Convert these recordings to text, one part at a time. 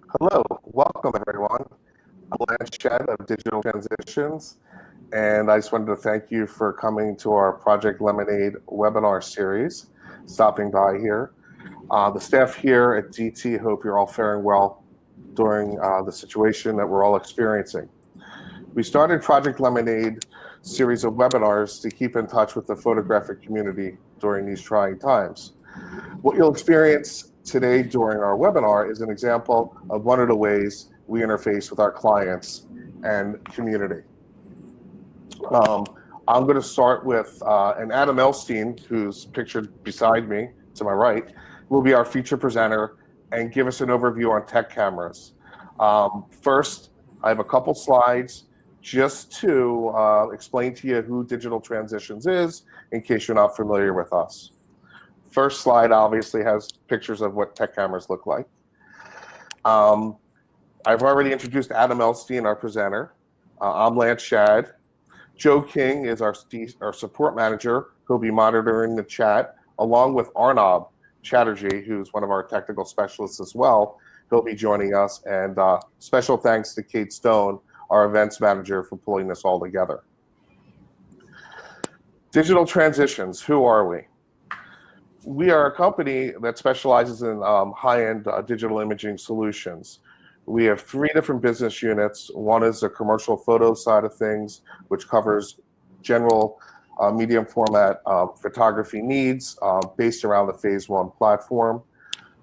Hello, welcome everyone. I'm Lance Shedd of Digital Transitions, and I just wanted to thank you for coming to our Project Lemonade webinar series, stopping by here. The staff here at DT hope you're all faring well during the situation that we're all experiencing. We started Project Lemonade series of webinars to keep in touch with the photographic community during these trying times. What you'll experience today during our webinar is an example of one of the ways we interface with our clients and community. I'm going to start with an Adam Elstein, who's pictured beside me to my right, will be our feature presenter and give us an overview on tech cameras. First, I have a couple slides just to explain to you who Digital Transitions is, in case you're not familiar with us. First slide obviously has pictures of what tech cameras look like. I've already introduced Adam Elstein, our presenter. I'm Lance Shedd. Joe King is our support manager, who'll be monitoring the chat, along with Arnab Chatterjee, who's one of our technical specialists as well. He'll be joining us, and special thanks to Kate Stone, our events manager, for pulling this all together. Digital Transitions, who are we? We are a company that specializes in high-end digital imaging solutions. We have 3 different business units. One is the commercial photo side of things, which covers general medium format photography needs based around the Phase 1 platform.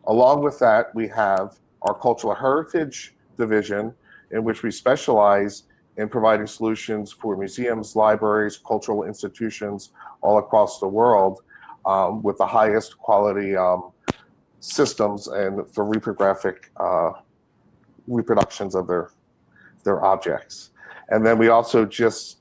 Along with that, we have our cultural heritage division, in which we specialize in providing solutions for museums, libraries, cultural institutions all across the world, with the highest quality systems and for reprographic reproductions of their objects. And then we also just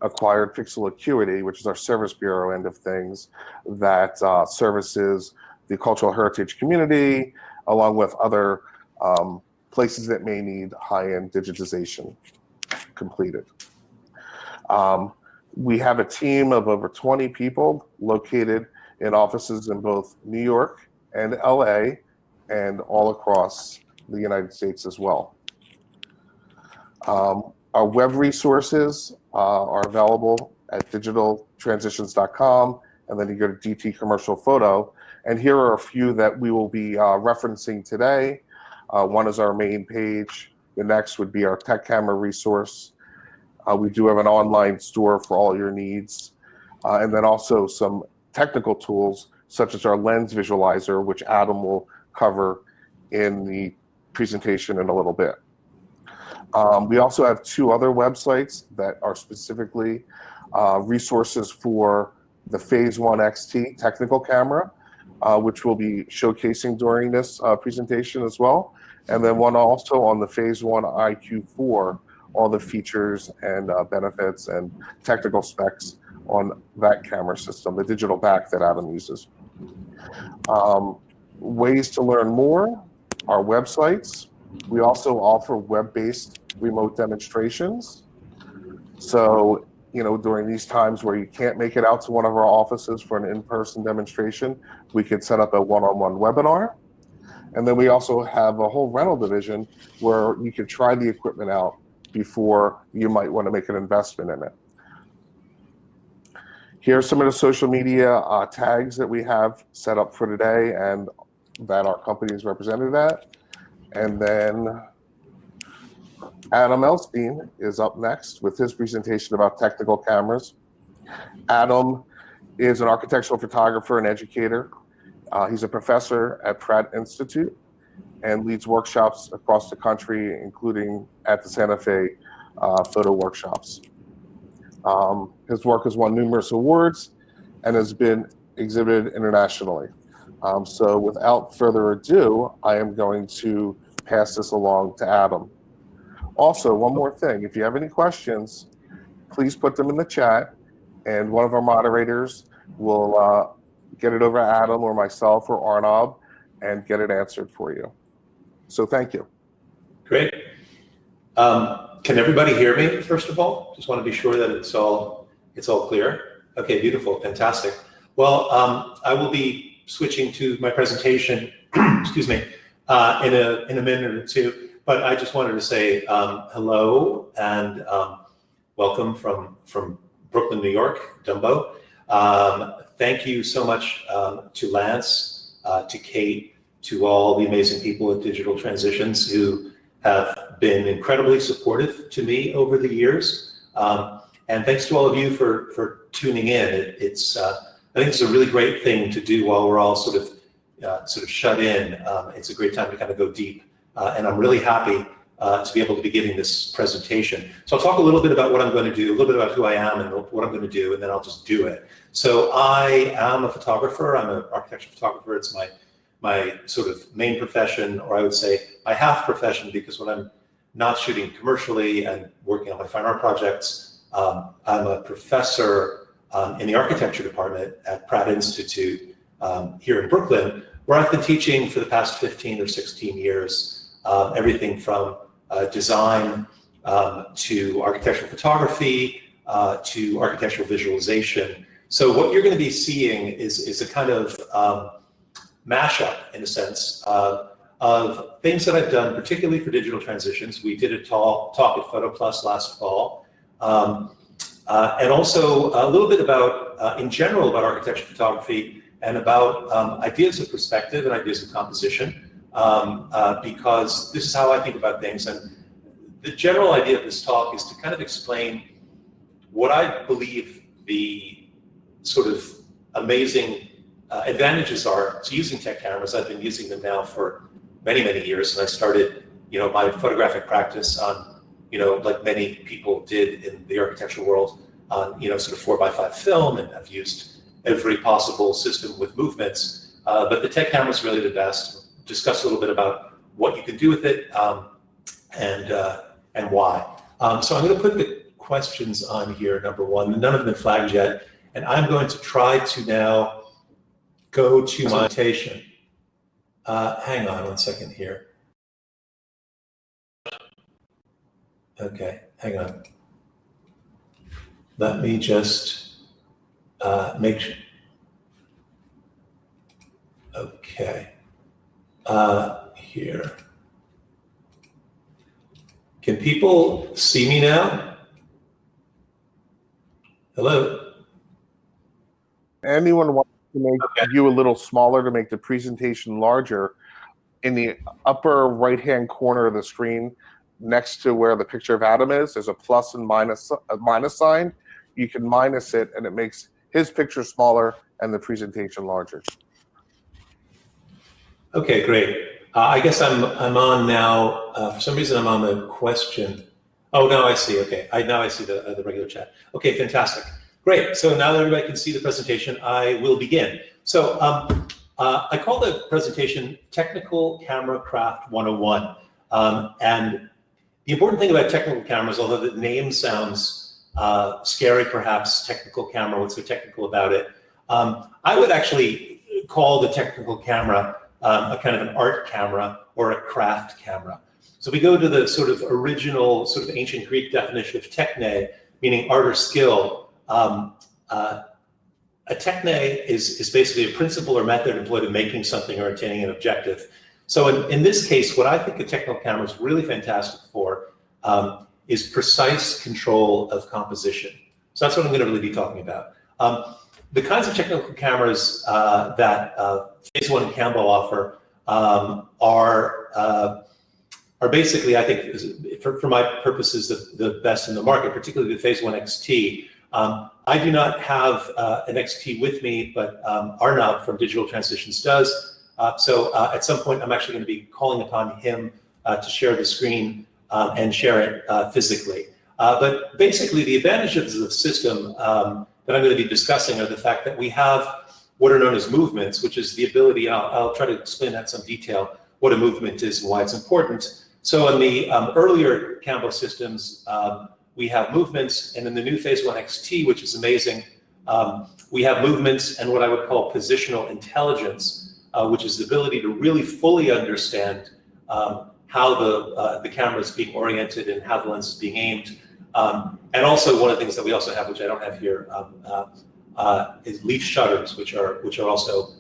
acquired Pixel Acuity, which is our service bureau end of things that services the cultural heritage community, along with other places that may need high-end digitization completed. We have a team of over 20 people located in offices in both New York and LA and all across the United States as well. Our web resources are available at digitaltransitions.com, and then you go to DT Commercial Photo. And here are a few that we will be referencing today. One is our main page. The next would be our tech camera resource. We do have an online store for all your needs. And then also some technical tools, such as our lens visualizer, which Adam will cover in the presentation in a little bit. We also have 2 other websites that are specifically resources for the Phase 1 XT technical camera, which we'll be showcasing during this presentation as well. And then one also on the Phase 1 IQ4, all the features and benefits and technical specs on that camera system, the digital back that Adam uses. Ways to learn more, our websites. We also offer web-based remote demonstrations. So, during these times where you can't make it out to one of our offices for an in-person demonstration, we could set up a one-on-one webinar. And then we also have a whole rental division where you could try the equipment out before you might want to make an investment in it. Here are some of the social media tags that we have set up for today and that our company is represented at. And then Adam Elstein is up next with his presentation about technical cameras. Adam is an architectural photographer and educator. He's a professor at Pratt Institute and leads workshops across the country, including at the Santa Fe Photo Workshops. His work has won numerous awards and has been exhibited internationally. So without further ado, I am going to pass this along to Adam. Also, one more thing, if you have any questions, please put them in the chat, and one of our moderators will get it over to Adam or myself or Arnab and get it answered for you. So thank you. Great. Can everybody hear me, first of all? Just want to be sure that it's all clear. Okay, beautiful, fantastic. Well, I will be switching to my presentation, excuse me, in a minute or two. But I just wanted to say hello and welcome from Brooklyn, New York, Dumbo. Thank you so much to Lance, to Kate, to all the amazing people at Digital Transitions who have been incredibly supportive to me over the years. And thanks to all of you for tuning in. I think it's a really great thing to do while we're all sort of shut in. It's a great time to kind of go deep. And I'm really happy to be able to be giving this presentation. So I'll talk a little bit about what I'm going to do, a little bit about who I am and what I'm going to do, and then I'll just do it. So I am a photographer. I'm an architecture photographer. It's my sort of main profession, or I would say my half profession, because when I'm not shooting commercially and working on my fine art projects, I'm a professor in the architecture department at Pratt Institute here in Brooklyn, where I've been teaching for the past 15 or 16 years, everything from design to architectural photography to architectural visualization. So what you're going to be seeing is a kind of mashup, in a sense, of things that I've done, particularly for Digital Transitions. We did a talk at Photo Plus last fall, and also a little bit about, in general, about architecture photography and about ideas of perspective and ideas of composition, because this is how I think about things. And the general idea of this talk is to kind of explain what I believe the sort of amazing advantages are to using tech cameras. I've been using them now for many, many years, and I started, my photographic practice on, like many people did in the architectural world, on, sort of 4x5 film, and I've used every possible system with movements. But the tech camera is really the best. Discuss a little bit about what you can do with it and why. So I'm going to put the questions on here. Number one, none have been flagged yet, and I'm going to try to now go to my presentation. Hang on one second here. Okay, hang on. Let me just make sure. Okay. Here. Can people see me now? Hello? Anyone wants to make you a little smaller to make the presentation larger, in the upper right-hand corner of the screen, next to where the picture of Adam is, there's a plus and minus sign. You can minus it, and it makes his picture smaller and the presentation larger. Okay, great. I guess I'm on now. For some reason, I'm on the question. Oh, now I see. Okay, now I see the regular chat. Okay, fantastic. Great. So now that everybody can see the presentation, I will begin. So I call the presentation Technical Camera Craft 101. And the important thing about technical cameras, although the name sounds scary, perhaps, technical camera, what's so technical about it? I would actually call the technical camera a kind of an art camera or a craft camera. So we go to the sort of original, sort of ancient Greek definition of techne, meaning art or skill. A techne is basically a principle or method employed in making something or attaining an objective. So in this case, what I think a technical camera is really fantastic for is precise control of composition. So that's what I'm going to really be talking about. The kinds of technical cameras that Phase One and Campbell offer are basically, I think, for my purposes, the best in the market, particularly the Phase One XT. I do not have an XT with me, but Arnab from Digital Transitions does. So at some point, I'm actually going to be calling upon him to share the screen and share it physically. But basically, the advantages of the system that I'm going to be discussing are the fact that we have what are known as movements, which is the ability, I'll try to explain that in some detail, what a movement is and why it's important. So in the earlier Campbell systems, we have movements, and in the new Phase One XT, which is amazing, we have movements and what I would call positional intelligence, which is the ability to really fully understand how the camera is being oriented and how the lens is being aimed. And also one of the things that we also have, which I don't have here, is leaf shutters, which are also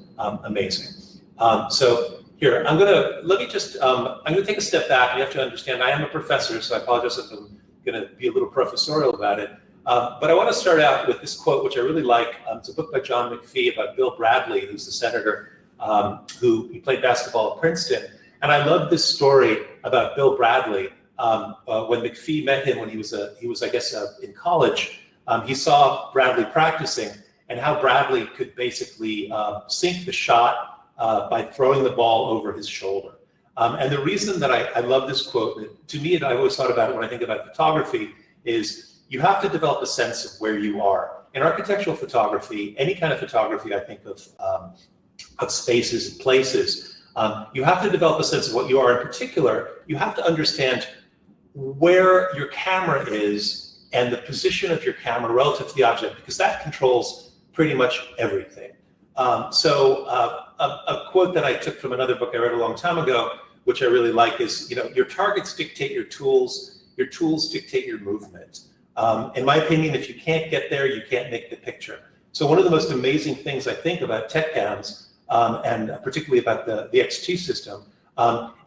amazing. So Here, let me just, I'm gonna take a step back. You have to understand, I am a professor, so I apologize if I'm gonna be a little professorial about it. But I wanna start out with this quote, which I really like. It's a book by John McPhee about Bill Bradley, who's the senator who he played basketball at Princeton. And I love this story about Bill Bradley. When McPhee met him when he was I guess, in college, he saw Bradley practicing and how Bradley could basically sink the shot by throwing the ball over his shoulder. And the reason that I love this quote, to me, I always thought about it when I think about photography, is you have to develop a sense of where you are. In architectural photography, any kind of photography, I think of spaces and places, you have to develop a sense of what you are. In particular, you have to understand where your camera is and the position of your camera relative to the object, because that controls pretty much everything. A quote that I took from another book I read a long time ago, which I really like, is, your targets dictate your tools dictate your movement. In my opinion, if you can't get there, you can't make the picture. So one of the most amazing things I think about tech cams, and particularly about the X2 system,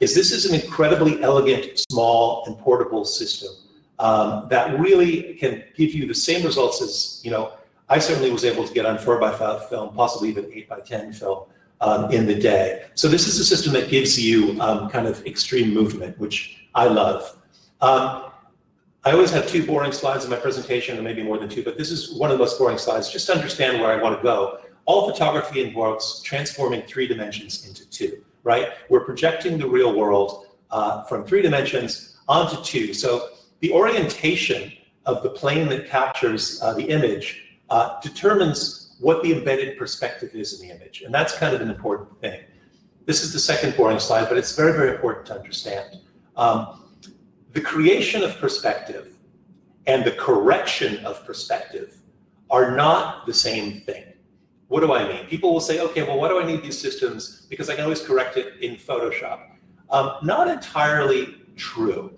is this is an incredibly elegant, small, and portable system that really can give you the same results as, I certainly was able to get on 4x5 film, possibly even 8x10 film in the day. So this is a system that gives you kind of extreme movement, which I love. I always have two boring slides in my presentation, and maybe more than two, but this is one of the most boring slides, just to understand where I want to go. All photography involves transforming 3 dimensions into 2, right? We're projecting the real world from 3 dimensions onto 2. So the orientation of the plane that captures the image determines what the embedded perspective is in the image. And that's kind of an important thing. This is the second boring slide, but it's very, very important to understand. The creation of perspective and the correction of perspective are not the same thing. What do I mean? People will say, okay, well, why do I need these systems? Because I can always correct it in Photoshop. Not entirely true.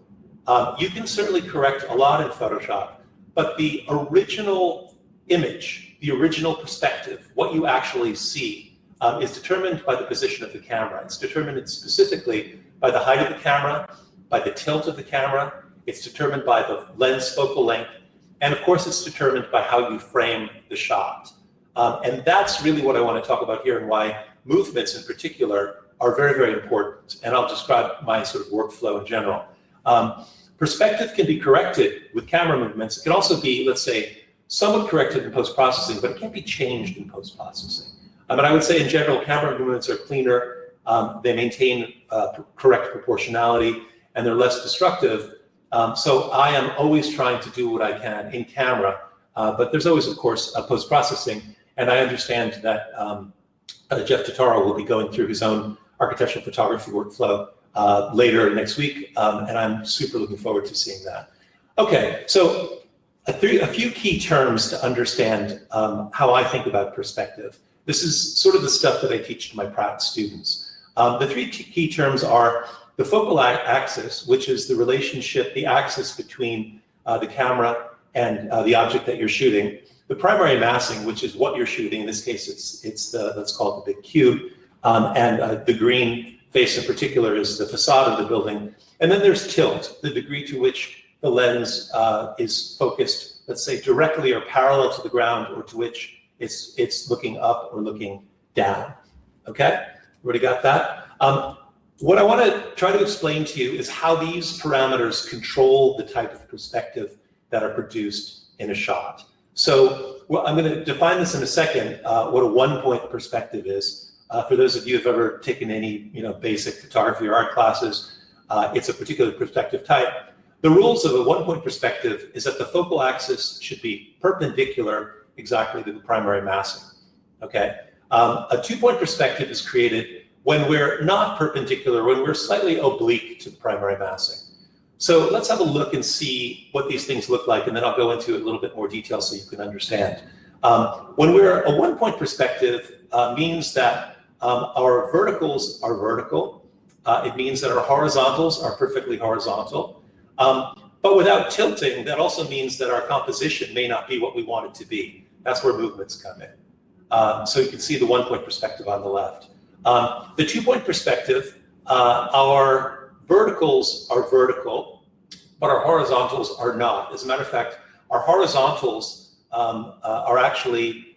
You can certainly correct a lot in Photoshop, but the original image, the original perspective, what you actually see, is determined by the position of the camera. It's determined specifically by the height of the camera, by the tilt of the camera. It's determined by the lens focal length. And of course, it's determined by how you frame the shot. And that's really what I want to talk about here, and why movements in particular are very, very important. And I'll describe my sort of workflow in general. Perspective can be corrected with camera movements. It can also be, let's say, somewhat corrected in post-processing, but it can't be changed in post-processing. But I would say in general, camera movements are cleaner. They maintain correct proportionality, and they're less destructive. So I am always trying to do what I can in camera, but there's always, of course, post-processing. And I understand that Jeff Totaro will be going through his own architectural photography workflow later next week, and I'm super looking forward to seeing that. Okay, so a few key terms to understand how I think about perspective. This is sort of the stuff that I teach to my Pratt students. The 3 key terms are the focal axis, which is the relationship, the axis between the camera and the object that you're shooting. The primary massing, which is what you're shooting. In this case, it's the, let's call it the big cube. And the green face in particular is the facade of the building. And then there's tilt, the degree to which the lens is focused, let's say, directly or parallel to the ground, or to which it's looking up or looking down. Okay, everybody got that? What I want to try to explain to you is how these parameters control the type of perspective that are produced in a shot. So I'm going to define this in a second, what a 1-point perspective is. For those of you who have ever taken any basic photography or art classes, it's a particular perspective type. The rules of a 1-point perspective is that the focal axis should be perpendicular exactly to the primary massing. Okay, a 2-point perspective is created when we're not perpendicular, when we're slightly oblique to the primary massing. So let's have a look and see what these things look like, and then I'll go into it a little bit more detail so you can understand. When we're a 1-point perspective, means that our verticals are vertical. It means that our horizontals are perfectly horizontal. But without tilting, that also means that our composition may not be what we want it to be. That's where movements come in. So you can see the 1-point perspective on the left. The 2-point perspective, our verticals are vertical, but our horizontals are not. As a matter of fact, our horizontals are actually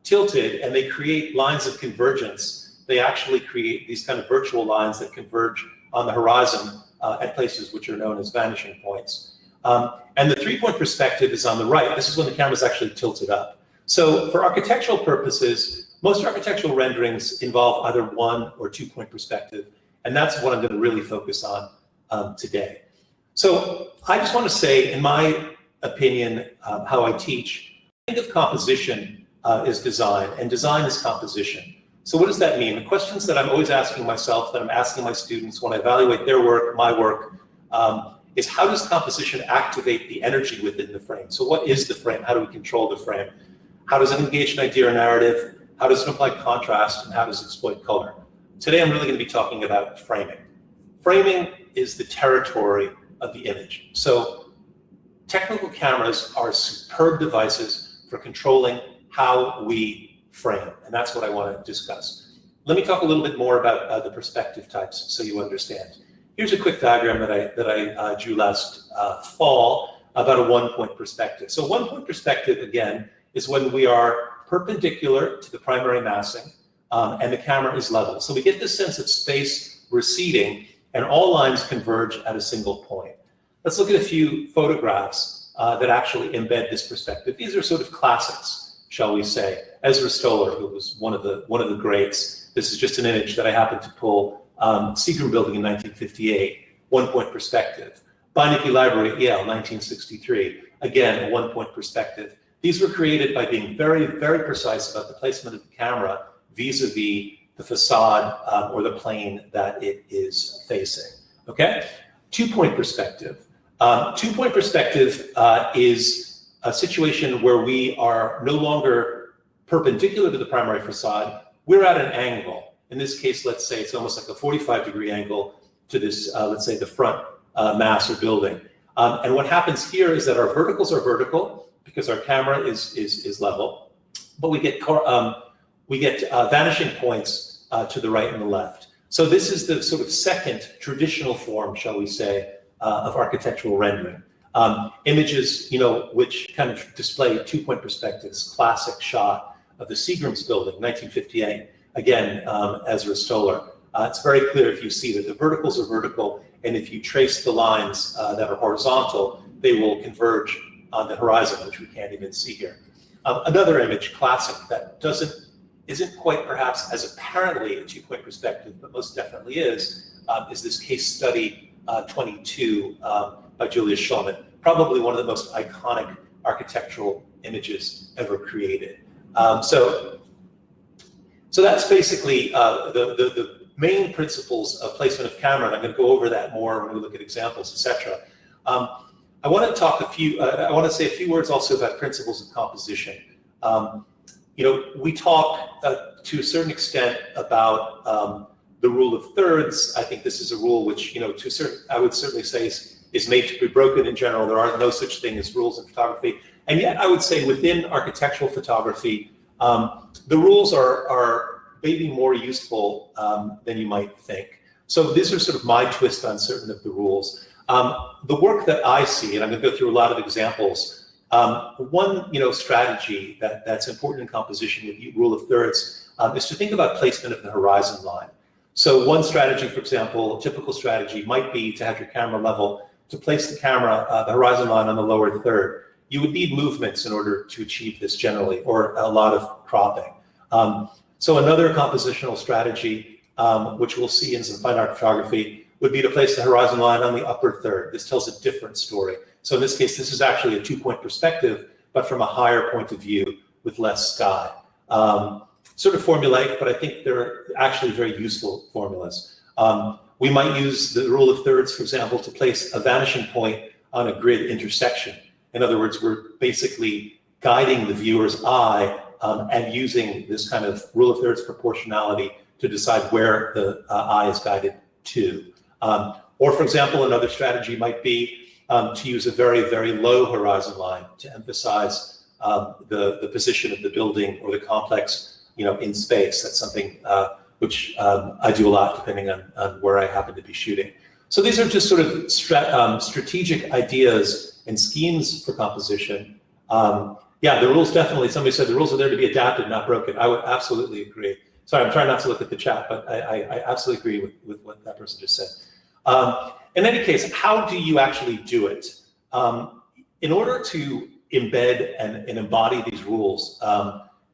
tilted, and they create lines of convergence. They actually create these kind of virtual lines that converge on the horizon at places which are known as vanishing points. And the 3-point perspective is on the right. This is when the camera is actually tilted up. So for architectural purposes, most architectural renderings involve either 1 or 2-point perspective, and that's what I'm going to really focus on today. So I just want to say, in my opinion, how I teach, think of composition as design, and design is composition. So what does that mean? The questions that I'm always asking myself, that I'm asking my students when I evaluate their work, my work, is how does composition activate the energy within the frame? So what is the frame? How do we control the frame? How does it engage an idea or narrative? How does it apply contrast? And how does it exploit color? Today I'm really going to be talking about framing. Framing is the territory of the image. So technical cameras are superb devices for controlling how we frame, and that's what I want to discuss. Let me talk a little bit more about the perspective types so you understand. Here's a quick diagram that I drew last fall about a 1-point perspective. So 1-point perspective, again, is when we are perpendicular to the primary massing and the camera is level. So we get this sense of space receding and all lines converge at a single point. Let's look at a few photographs that actually embed this perspective. These are sort of classics, shall we say. Ezra Stoller, who was one of the greats. This is just an image that I happened to pull. Seagram Building in 1958, 1-point perspective. Beinecke Library at Yale, 1963, again, a 1-point perspective. These were created by being very, very precise about the placement of the camera vis-a-vis the facade or the plane that it is facing, okay? 2-point perspective. 2-point perspective is a situation where we are no longer perpendicular to the primary facade, we're at an angle. In this case, let's say it's almost like a 45-degree angle to this, let's say the front mass or building. And what happens here is that our verticals are vertical because our camera is level, but we get vanishing points to the right and the left. So this is the sort of second traditional form, shall we say, of architectural rendering. Images, which kind of display 2-point perspectives, classic shot of the Seagram's Building, 1958. Again, Ezra Stoller. It's very clear if you see that the verticals are vertical, and if you trace the lines that are horizontal, they will converge on the horizon, which we can't even see here. Another image, classic, that isn't quite perhaps as apparently a 2-point perspective, but most definitely is this case study 22 by Julius Shulman, probably one of the most iconic architectural images ever created. So that's basically the main principles of placement of camera, and I'm going to go over that more when we look at examples, etc. I want to say a few words also about principles of composition. We talk to a certain extent about the rule of thirds. I think this is a rule which, I would certainly say is made to be broken in general. There are no such thing as rules in photography, and yet I would say within architectural photography, the rules are maybe more useful than you might think. So these are sort of my twist on certain of the rules. The work that I see, and I'm going to go through a lot of examples, one strategy that's important in composition with rule of thirds is to think about placement of the horizon line. So one strategy, for example, a typical strategy might be to have your camera level, to place the camera, the horizon line on the lower third. You would need movements in order to achieve this generally, or a lot of cropping. So another compositional strategy, which we'll see in some fine art photography, would be to place the horizon line on the upper third. This tells a different story. So in this case, this is actually a 2-point perspective, but from a higher point of view with less sky. Sort of formulaic, but I think they're actually very useful formulas. We might use the rule of thirds, for example, to place a vanishing point on a grid intersection. In other words, we're basically guiding the viewer's eye and using this kind of rule of thirds proportionality to decide where the eye is guided to. Or for example, another strategy might be to use a very, very low horizon line to emphasize the position of the building or the complex, in space. That's something which I do a lot depending on where I happen to be shooting. So these are just sort of strategic ideas and schemes for composition. Yeah, the rules definitely, somebody said the rules are there to be adapted, not broken. I would absolutely agree. Sorry, I'm trying not to look at the chat, but I absolutely agree with what that person just said. In any case, how do you actually do it? In order to embed and embody these rules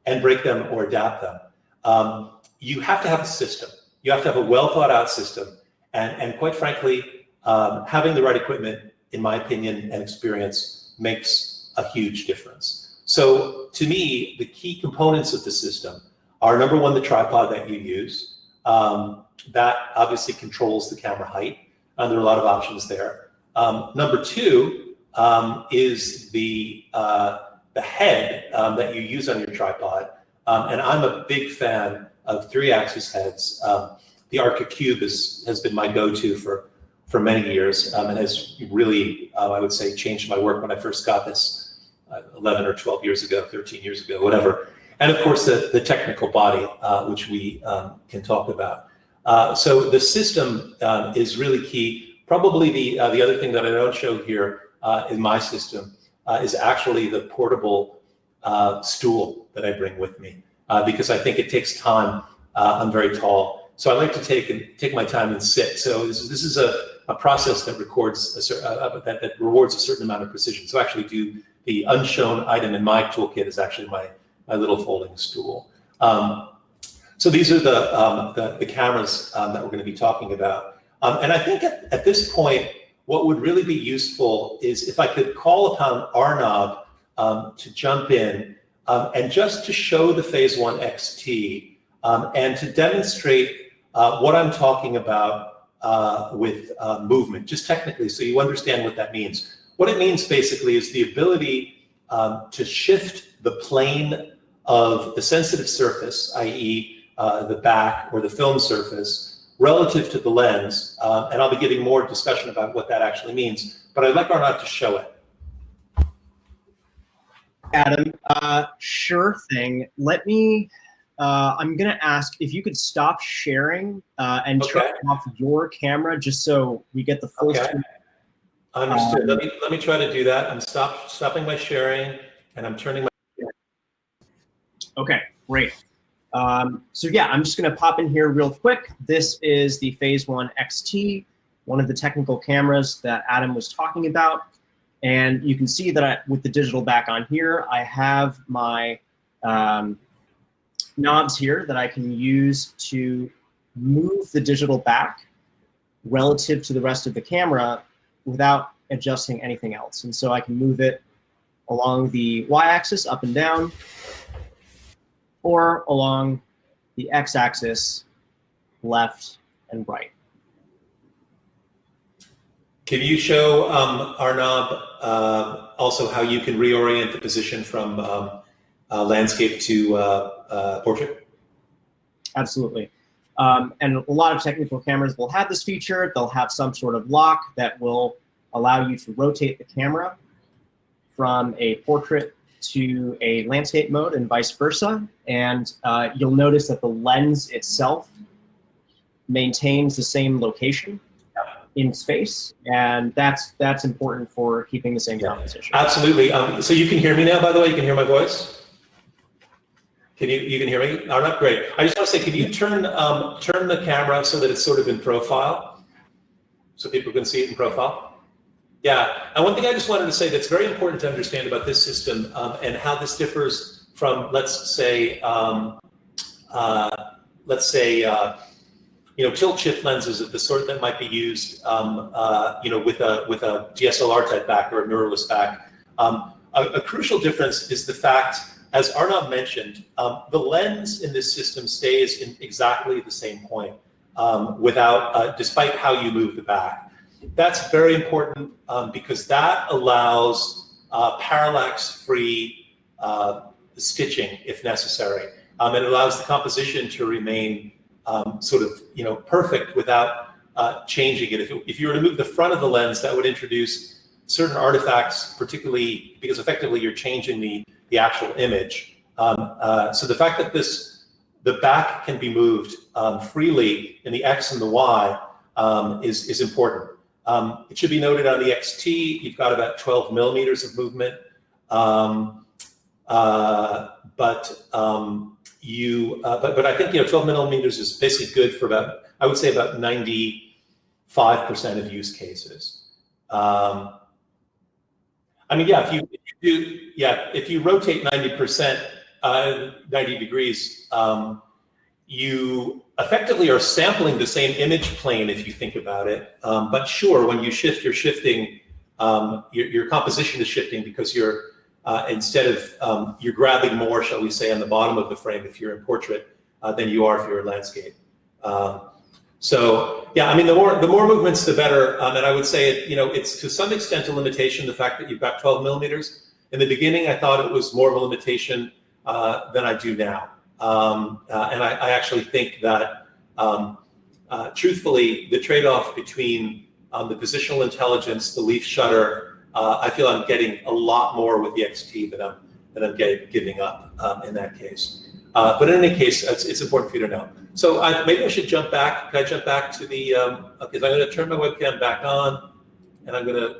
and break them or adapt them, you have to have a system. You have to have a well thought out system. And quite frankly, having the right equipment, in my opinion and experience, makes a huge difference. So to me, the key components of the system are, number one, the tripod that you use. That obviously controls the camera height. There are a lot of options there. Number two is the head that you use on your tripod. And I'm a big fan of 3-axis heads. The Arca Cube has been my go-to for many years and has really, I would say, changed my work when I first got this 11 or 12 years ago, 13 years ago, whatever. And of course, the technical body, which we can talk about. So the system is really key. Probably the other thing that I don't show here in my system is actually the portable stool that I bring with me, because I think it takes time. I'm very tall, so I like to take my time and sit. So this is a process that records that rewards a certain amount of precision. So actually, the unshown item in my toolkit is actually my little folding stool. So these are the cameras that we're going to be talking about. And I think at this point, what would really be useful is if I could call upon Arnab to jump in and just to show the Phase 1 XT and to demonstrate what I'm talking about with movement, just technically, so you understand what that means. What it means basically is the ability to shift the plane of the sensitive surface, i.e. The back or the film surface, relative to the lens, and I'll be giving more discussion about what that actually means, but I'd like Arnab to show it. Adam, sure thing. Let me, I'm gonna ask if you could stop sharing and turn off your camera just so we get the full screen. Understood. Let me try to do that. I'm stopping my sharing and I'm turning my. Okay, great. So yeah, I'm just gonna pop in here real quick. This is the Phase 1 XT, one of the technical cameras that Adam was talking about. And you can see that with the digital back on here, I have my knobs here that I can use to move the digital back relative to the rest of the camera without adjusting anything else. And so I can move it along the y-axis up and down, or along the x-axis left and right. Can you show Arnab also how you can reorient the position from landscape to portrait? Absolutely. And a lot of technical cameras will have this feature. They'll have some sort of lock that will allow you to rotate the camera from a portrait to a landscape mode and vice versa. And you'll notice that the lens itself maintains the same location in space, and that's important for keeping the same composition. Absolutely. So you can hear me now, by the way? You can hear my voice? You can hear me? Oh, not great. I just want to say, can you turn the camera so that it's sort of in profile, so people can see it in profile? Yeah, and one thing I just wanted to say that's very important to understand about this system and how this differs from, let's say, tilt shift lenses of the sort that might be used, with a DSLR type back or a mirrorless back. A crucial difference is the fact, as Arnab mentioned, the lens in this system stays in exactly the same point despite how you move the back. That's very important because that allows parallax-free stitching if necessary. It allows the composition to remain perfect without changing it. If you were to move the front of the lens, that would introduce certain artifacts, particularly because effectively you're changing the actual image. So the fact that this the back can be moved freely in the X and the Y is important. It should be noted on the XT, you've got about 12 millimeters of movement. But I think 12 millimeters is basically good for about, I would say about 95% of use cases. I mean, yeah, if you rotate 90%, 90 degrees, you effectively are sampling the same image plane if you think about it. But sure, when you shift, you're shifting, your composition is shifting because you're instead of you're grabbing more, shall we say, on the bottom of the frame if you're in portrait than you are if you're in landscape. So yeah, I mean, the more movements, the better. And I would say it's to some extent a limitation, the fact that you've got 12 millimeters. In the beginning, I thought it was more of a limitation than I do now. And I actually think that, truthfully, the trade-off between the positional intelligence, the leaf shutter, I feel I'm getting a lot more with the XT than I'm giving up in that case. But in any case, it's important for you to know. So maybe I should jump back. Can I jump back to the? Because I'm going to turn my webcam back on, and I'm going to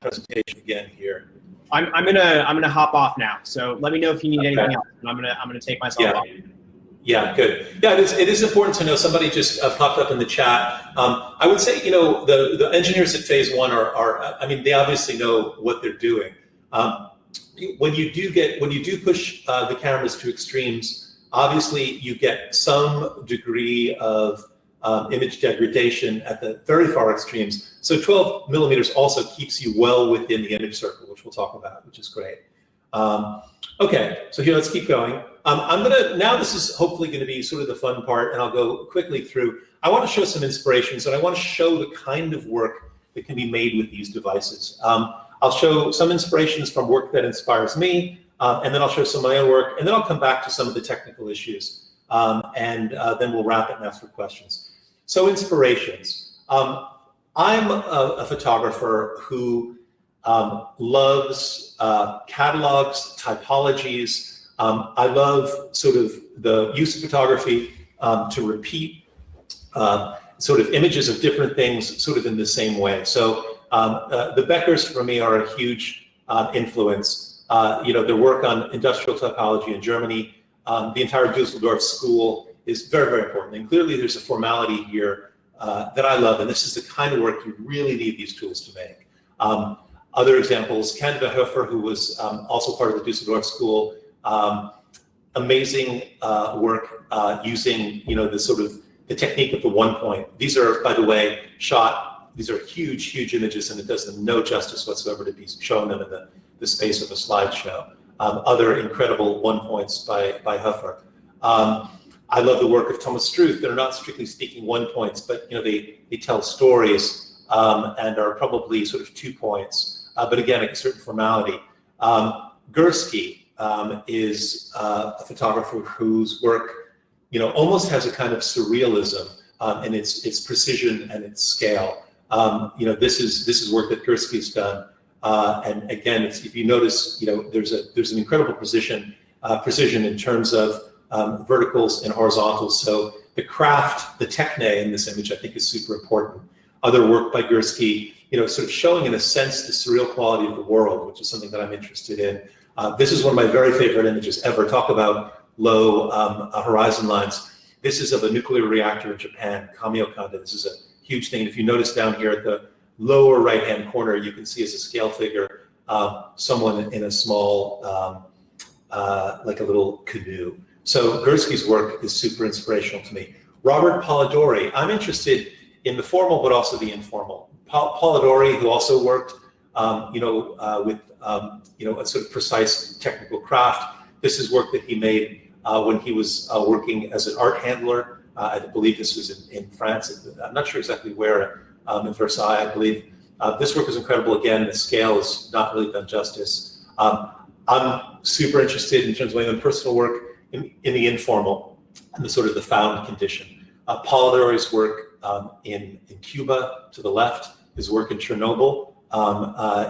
presentation again here. I'm gonna hop off now. So let me know if you need anything else. And I'm gonna take myself off. Yeah, good. Yeah, it is important to know. Somebody just popped up in the chat. I would say, the engineers at Phase One I mean, they obviously know what they're doing. When you do push the cameras to extremes, obviously you get some degree of image degradation at the very far extremes. So 12 millimeters also keeps you well within the image circle, which we'll talk about, which is great. Okay, so here, let's keep going. Now this is hopefully gonna be sort of the fun part, and I'll go quickly through. I wanna show some inspirations, and I wanna show the kind of work that can be made with these devices. I'll show some inspirations from work that inspires me, and then I'll show some of my own work, and then I'll come back to some of the technical issues, and then we'll wrap it and ask for questions. So inspirations. I'm a photographer who loves catalogs, typologies. I love sort of the use of photography to repeat sort of images of different things sort of in the same way. So the Beckers for me are a huge influence. Their work on industrial typology in Germany, the entire Dusseldorf school is very, very important. And clearly there's a formality here that I love, and this is the kind of work you really need these tools to make. Other examples, Candida Hofer, who was also part of the Dusseldorf school, amazing work using the technique of the 1 point. These are, by the way, these are huge images, and it does them no justice whatsoever to be showing them in the space of a slideshow. Other incredible 1 points by Hofer. I love the work of Thomas Struth. They're not strictly speaking 1 points, but they tell stories and are probably sort of 2 points. But again, a certain formality. Gursky is a photographer whose work, almost has a kind of surrealism in its precision and its scale. This is work that Gursky's done, and again, if you notice, there's an incredible precision in terms of verticals and horizontals. So the craft, the techne in this image, I think is super important. Other work by Gursky, sort of showing in a sense the surreal quality of the world, which is something that I'm interested in. This is one of my very favorite images ever. Talk about low horizon lines. This is of a nuclear reactor in Japan, Kamiokande. This is a huge thing. If you notice down here at the lower right-hand corner, you can see as a scale figure, someone in a small, like a little canoe. So Gursky's work is super inspirational to me. Robert Polidori, I'm interested in the formal, but also the informal. Polidori, who also worked, with, a sort of precise technical craft. This is work that he made when he was working as an art handler. I believe this was in France. I'm not sure exactly where, in Versailles, I believe. This work is incredible. Again, the scale is not really done justice. I'm super interested in terms of my own personal work in the informal and the sort of the found condition. Polidori's work in Cuba to the left, his work in Chernobyl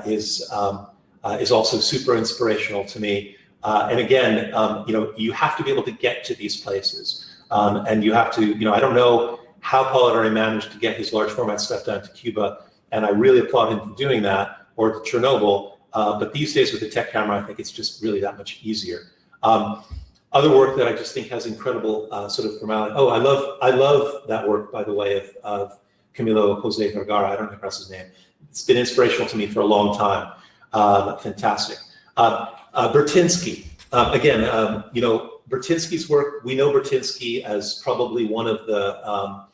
is also super inspirational to me. And again, you have to be able to get to these places. And you have to, I don't know how Polidori managed to get his large format stuff down to Cuba, and I really applaud him for doing that, or to Chernobyl. But these days with the tech camera, I think it's just really that much easier. Other work that I just think has incredible sort of formality. Oh, I love that work, by the way, of Camilo Jose Vergara. I don't know how to pronounce his name. It's been inspirational to me for a long time. Fantastic. Bertinsky. Again, Bertinsky's work. We know Bertinsky as probably one of the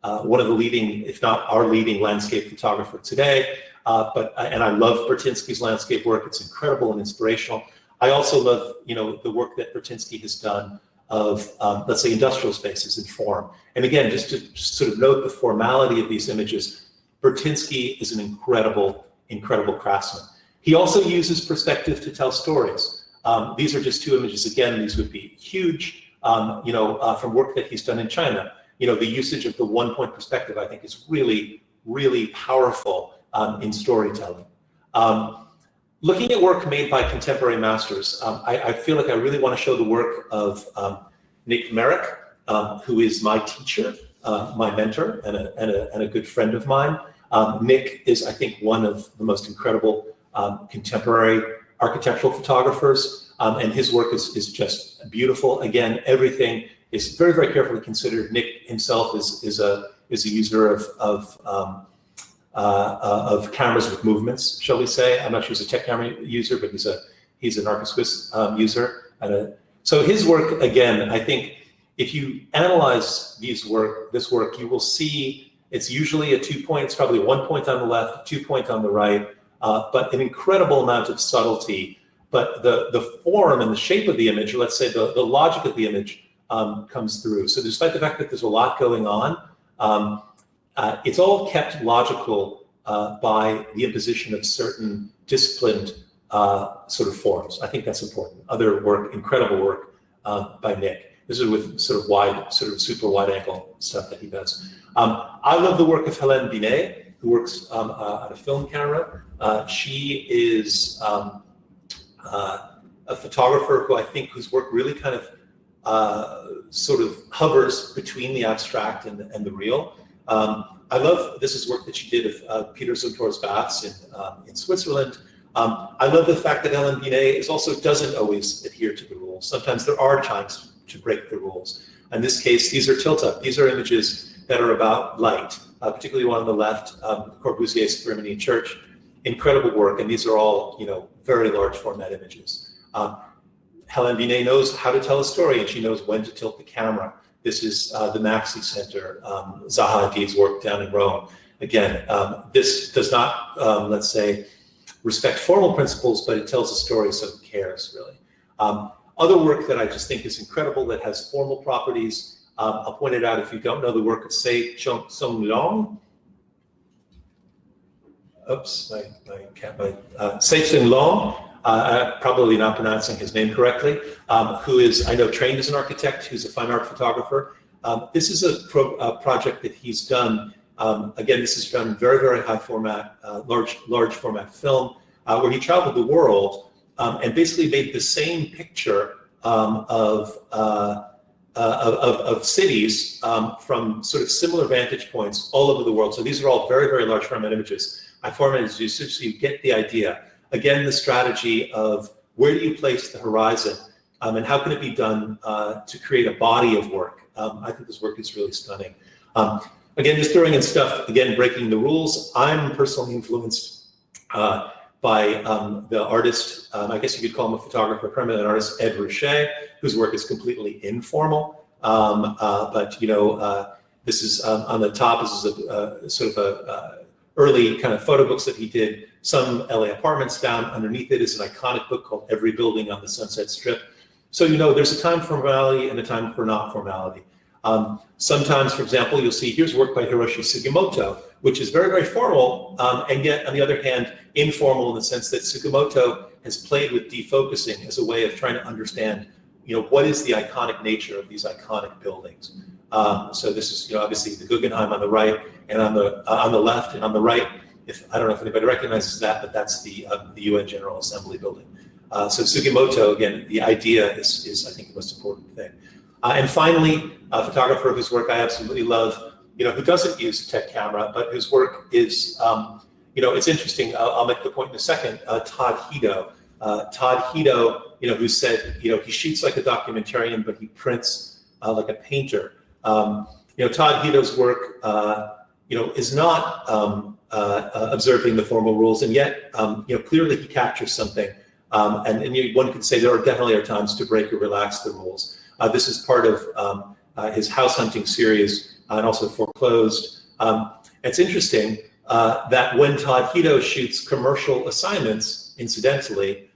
leading, if not our leading, landscape photographer today. And I love Bertinsky's landscape work. It's incredible and inspirational. I also love, the work that Bertinsky has done of, let's say, industrial spaces and form. And again, just to sort of note the formality of these images, Bertinsky is an incredible, incredible craftsman. He also uses perspective to tell stories. These are just two images. Again, these would be huge, from work that he's done in China. The usage of the one-point perspective, I think, is really, really powerful in storytelling. Looking at work made by contemporary masters, I feel like I really want to show the work of Nick Merrick, who is my teacher, my mentor, and a good friend of mine. Nick is, I think, one of the most incredible contemporary architectural photographers, and his work is just beautiful. Again, everything is very, very carefully considered. Nick himself is a user of cameras with movements, shall we say? I'm not sure he's a tech camera user, but he's an Arca-Swiss user. So his work, again, I think if you analyze this work, you will see it's usually a 2-point. It's probably 1 point on the left, 2 point on the right, but an incredible amount of subtlety. But the form and the shape of the image, or let's say the logic of the image, comes through. So despite the fact that there's a lot going on, it's all kept logical by the imposition of certain disciplined sort of forms. I think that's important. Other work, incredible work by Nick. This is with sort of super wide angle stuff that he does. I love the work of Hélène Binet, who works on a film camera. She is a photographer whose work really kind of sort of hovers between the abstract and the real. I love this work that she did of Peter Zumthor's baths in Switzerland. I love the fact that Hélène Binet doesn't always adhere to the rules. Sometimes there are times to break the rules. In this case, these are tilt-up. These are images that are about light, particularly one on the left, Corbusier's Firminy Church. Incredible work, and these are all very large format images. Hélène Binet knows how to tell a story, and she knows when to tilt the camera. This is the Maxi Center, Zaha Hadid's work down in Rome. Again, this does not, let's say, respect formal principles, but it tells a story, so who cares, really? Other work that I just think is incredible that has formal properties, I'll point it out if you don't know the work of Sei Chung Long. Oops, Sei Chung Long, probably not pronouncing his name correctly, who is, I know, trained as an architect, who's a fine art photographer. This is a project that he's done. Again, this is done very, very high format, large format film, where he traveled the world and basically made the same picture of cities from sort of similar vantage points all over the world. So these are all very, very large format images. I formatted so you get the idea. Again, the strategy of where do you place the horizon and how can it be done to create a body of work. I think this work is really stunning. Again, just throwing in stuff, again, breaking the rules. I'm personally influenced by the artist, I guess you could call him a photographer, permanent artist, Ed Ruscha, whose work is completely informal. But this is on the top. This is a sort of a early kind of photo books that he did. Some LA apartments. Down underneath it is an iconic book called Every Building on the Sunset Strip. So there's a time for formality and a time for not formality. Sometimes, for example, you'll see here's work by Hiroshi Sugimoto, which is very, very formal, and yet, on the other hand, informal in the sense that Sugimoto has played with defocusing as a way of trying to understand, what is the iconic nature of these iconic buildings. So this is, obviously the Guggenheim on the right, and on the left, and on the right. I don't know if anybody recognizes that, but that's the UN General Assembly building. So Sugimoto, again, the idea is I think the most important thing. And finally, a photographer whose work I absolutely love, who doesn't use a tech camera, but whose work is, it's interesting. I'll make the point in a second. Todd Hito. Todd Hito, who said, he shoots like a documentarian, but he prints like a painter. Todd Hito's work, is not observing the formal rules, and yet, clearly he captures something. And one could say there definitely are times to break or relax the rules. This is part of his house hunting series and also Foreclosed. It's interesting that when Todd Hito shoots commercial assignments, incidentally,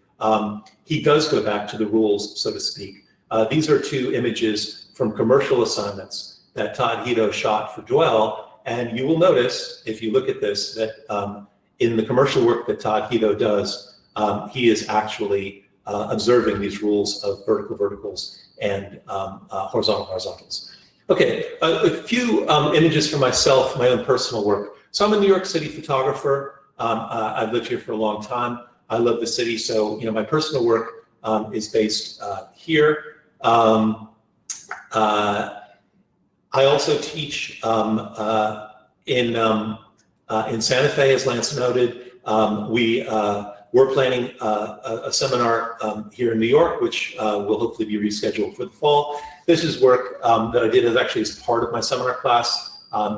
he does go back to the rules, so to speak. These are two images from commercial assignments that Todd Hito shot for Dwell, and you will notice, if you look at this, that in the commercial work that Todd Hito does, he is actually observing these rules of verticals and horizontals. Okay, a few images for myself, my own personal work. So I'm a New York City photographer. I've lived here for a long time. I love the city, so my personal work is based here. I also teach in Santa Fe, as Lance noted. We're planning a seminar here in New York, which will hopefully be rescheduled for the fall. This is work that I did actually as part of my seminar class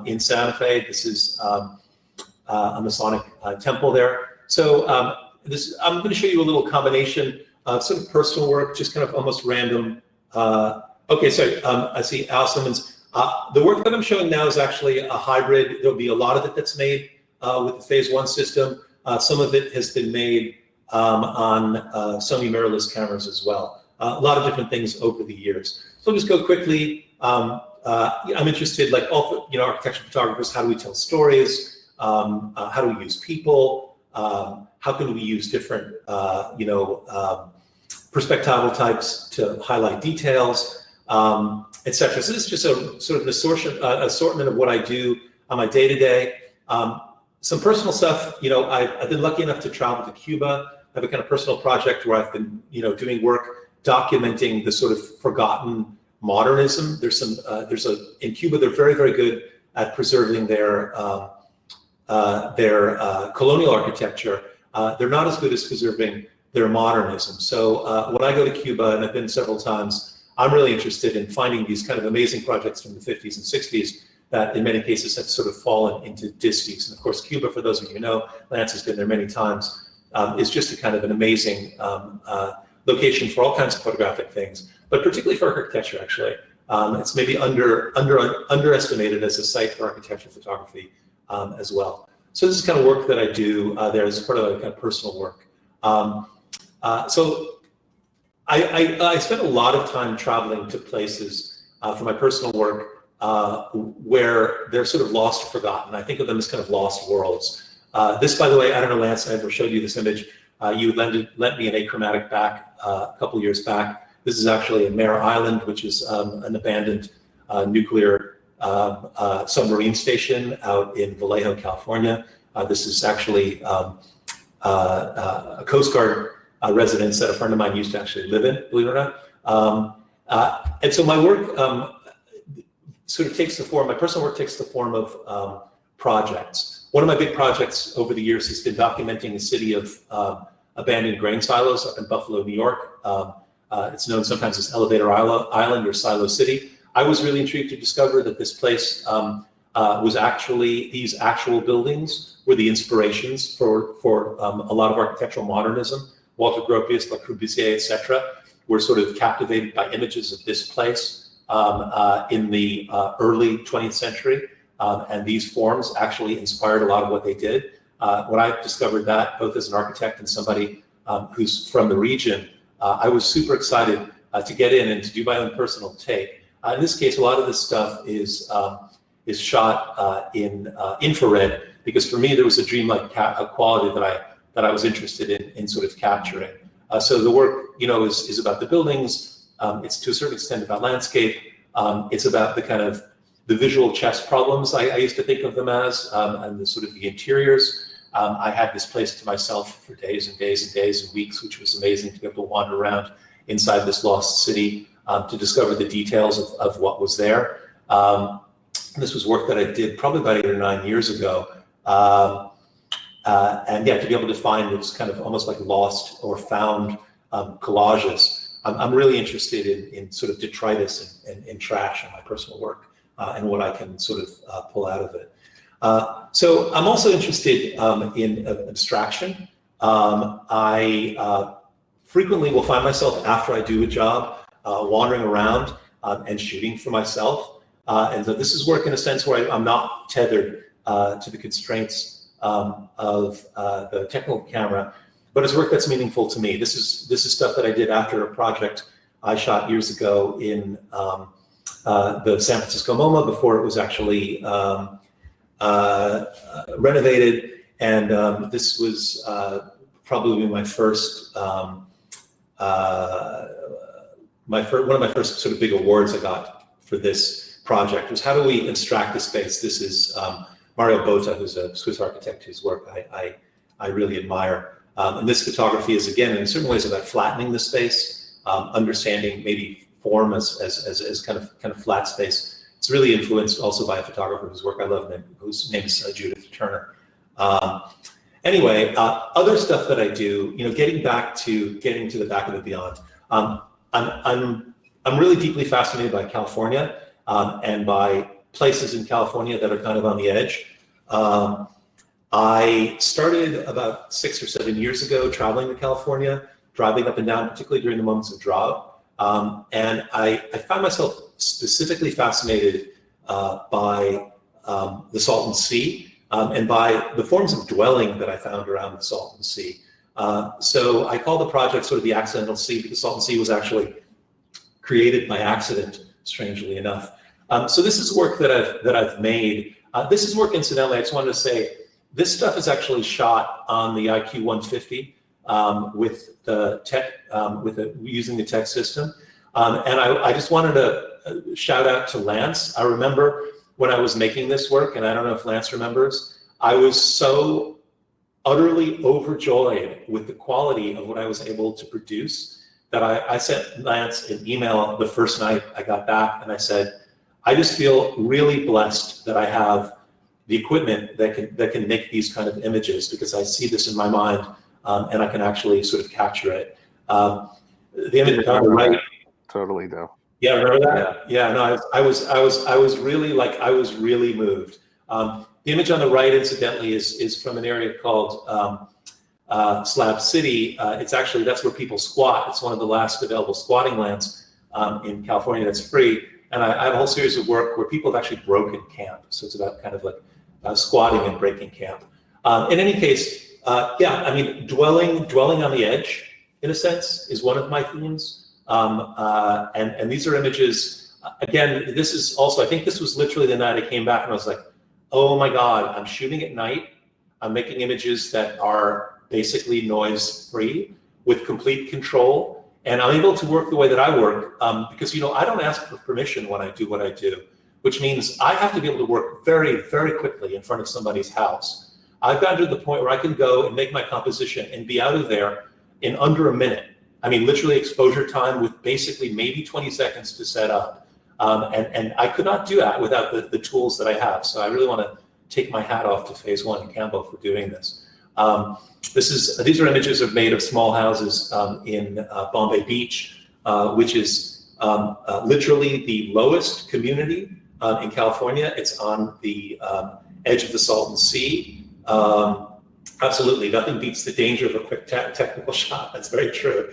in Santa Fe. This is a Masonic temple there. So I'm going to show you a little combination of sort of personal work, just kind of almost random. Okay, sorry, I see Al Simmons. The work that I'm showing now is actually a hybrid. There'll be a lot of it that's made with the Phase 1 system. Some of it has been made on Sony mirrorless cameras as well. A lot of different things over the years. So I'll just go quickly. I'm interested, like all architectural photographers, how do we tell stories? How do we use people? How can we use different, perspectival types to highlight details, etc. So this is just a sort of an assortment of what I do on my day-to-day. Some personal stuff, I've been lucky enough to travel to Cuba. I have a kind of personal project where I've been, doing work documenting the sort of forgotten modernism. In Cuba, they're very, very good at preserving their colonial architecture. They're not as good as preserving their modernism. So when I go to Cuba, and I've been several times, I'm really interested in finding these kind of amazing projects from the 50s and 60s that in many cases have sort of fallen into disuse. And of course, Cuba, for those of you who know, Lance has been there many times, is just a kind of an amazing location for all kinds of photographic things, but particularly for architecture, actually. It's maybe underestimated as a site for architectural photography as well. So this is kind of work that I do there as part of a kind of personal work. So I spent a lot of time traveling to places for my personal work where they're sort of lost or forgotten. I think of them as kind of lost worlds. This, by the way, I don't know, Lance, I ever showed you this image. You lent me an achromatic back a couple years back. This is actually a Mare Island, which is an abandoned nuclear submarine station out in Vallejo, California. This is actually a Coast Guard residence that a friend of mine used to actually live in, believe it or not. And so my work sort of takes the form, my personal work takes the form of projects. One of my big projects over the years has been documenting a city of abandoned grain silos up in Buffalo, New York. It's known sometimes as Elevator Island or Silo City. I was really intrigued to discover that this place was actually, these actual buildings were the inspirations for a lot of architectural modernism. Walter Gropius, Le Corbusier, etc., were sort of captivated by images of this place in the early 20th century. And these forms actually inspired a lot of what they did. When I discovered that, both as an architect and somebody who's from the region, I was super excited to get in and to do my own personal take. In this case, a lot of this stuff is shot in infrared, because for me there was a dreamlike quality that I was interested in sort of capturing. So the work, is about the buildings. It's to a certain extent about landscape. It's about the kind of the visual chess problems I used to think of them as, and the sort of the interiors. I had this place to myself for days and days and days and weeks, which was amazing to be able to wander around inside this lost city to discover the details of what was there. This was work that I did probably about 8 or 9 years ago. And yeah, to be able to find this kind of almost like lost or found collages. I'm really interested in sort of detritus and trash in my personal work and what I can sort of pull out of it. So I'm also interested in abstraction. I frequently will find myself after I do a job wandering around and shooting for myself. And so this is work in a sense where I'm not tethered to the constraints of the technical camera, but it's work that's meaningful to me. This is stuff that I did after a project I shot years ago in the San Francisco MoMA before it was actually renovated, and this was probably my first, one of my first sort of big awards I got for this project was how do we abstract the space. This is Mario Botta, who's a Swiss architect whose work I really admire. And this photography is, again, in certain ways about flattening the space, understanding maybe form as kind of flat space. It's really influenced also by a photographer whose work I love, whose name is Judith Turner. Anyway, other stuff that I do, getting to the back of the beyond. I'm really deeply fascinated by California and by places in California that are kind of on the edge. I started about 6 or 7 years ago traveling to California, driving up and down, particularly during the moments of drought. And I found myself specifically fascinated by the Salton Sea and by the forms of dwelling that I found around the Salton Sea. So I call the project sort of the accidental sea, because Salton Sea was actually created by accident, strangely enough. So this is work that I've made. This is work, incidentally, I just wanted to say, this stuff is actually shot on the IQ 150 with the tech, using the tech system. And I just wanted to shout out to Lance. I remember when I was making this work, and I don't know if Lance remembers, I was so utterly overjoyed with the quality of what I was able to produce that I sent Lance an email the first night I got back, and I said, I just feel really blessed that I have the equipment that can make these kind of images, because I see this in my mind and I can actually sort of capture it. The image on the right. Totally do. Yeah, remember that? Yeah, no, I was really moved. The image on the right, incidentally, is from an area called Slab City. It's actually, that's where people squat. It's one of the last available squatting lands in California that's free. And I have a whole series of work where people have actually broken camp. So it's about kind of like squatting and breaking camp. In any case, yeah, I mean, dwelling on the edge, in a sense, is one of my themes. And these are images, again, this is also, I think this was literally the night I came back and I was like, oh my God, I'm shooting at night. I'm making images that are basically noise free with complete control. And I'm able to work the way that I work because, I don't ask for permission when I do what I do, which means I have to be able to work very, very quickly in front of somebody's house. I've gotten to the point where I can go and make my composition and be out of there in under a minute. I mean, literally exposure time with basically maybe 20 seconds to set up. And I could not do that without the tools that I have. So I really want to take my hat off to Phase One and Campbell for doing this. These are images made of small houses in Bombay Beach, which is literally the lowest community in California. It's on the edge of the Salton Sea. Absolutely, nothing beats the danger of a quick technical shot. That's very true.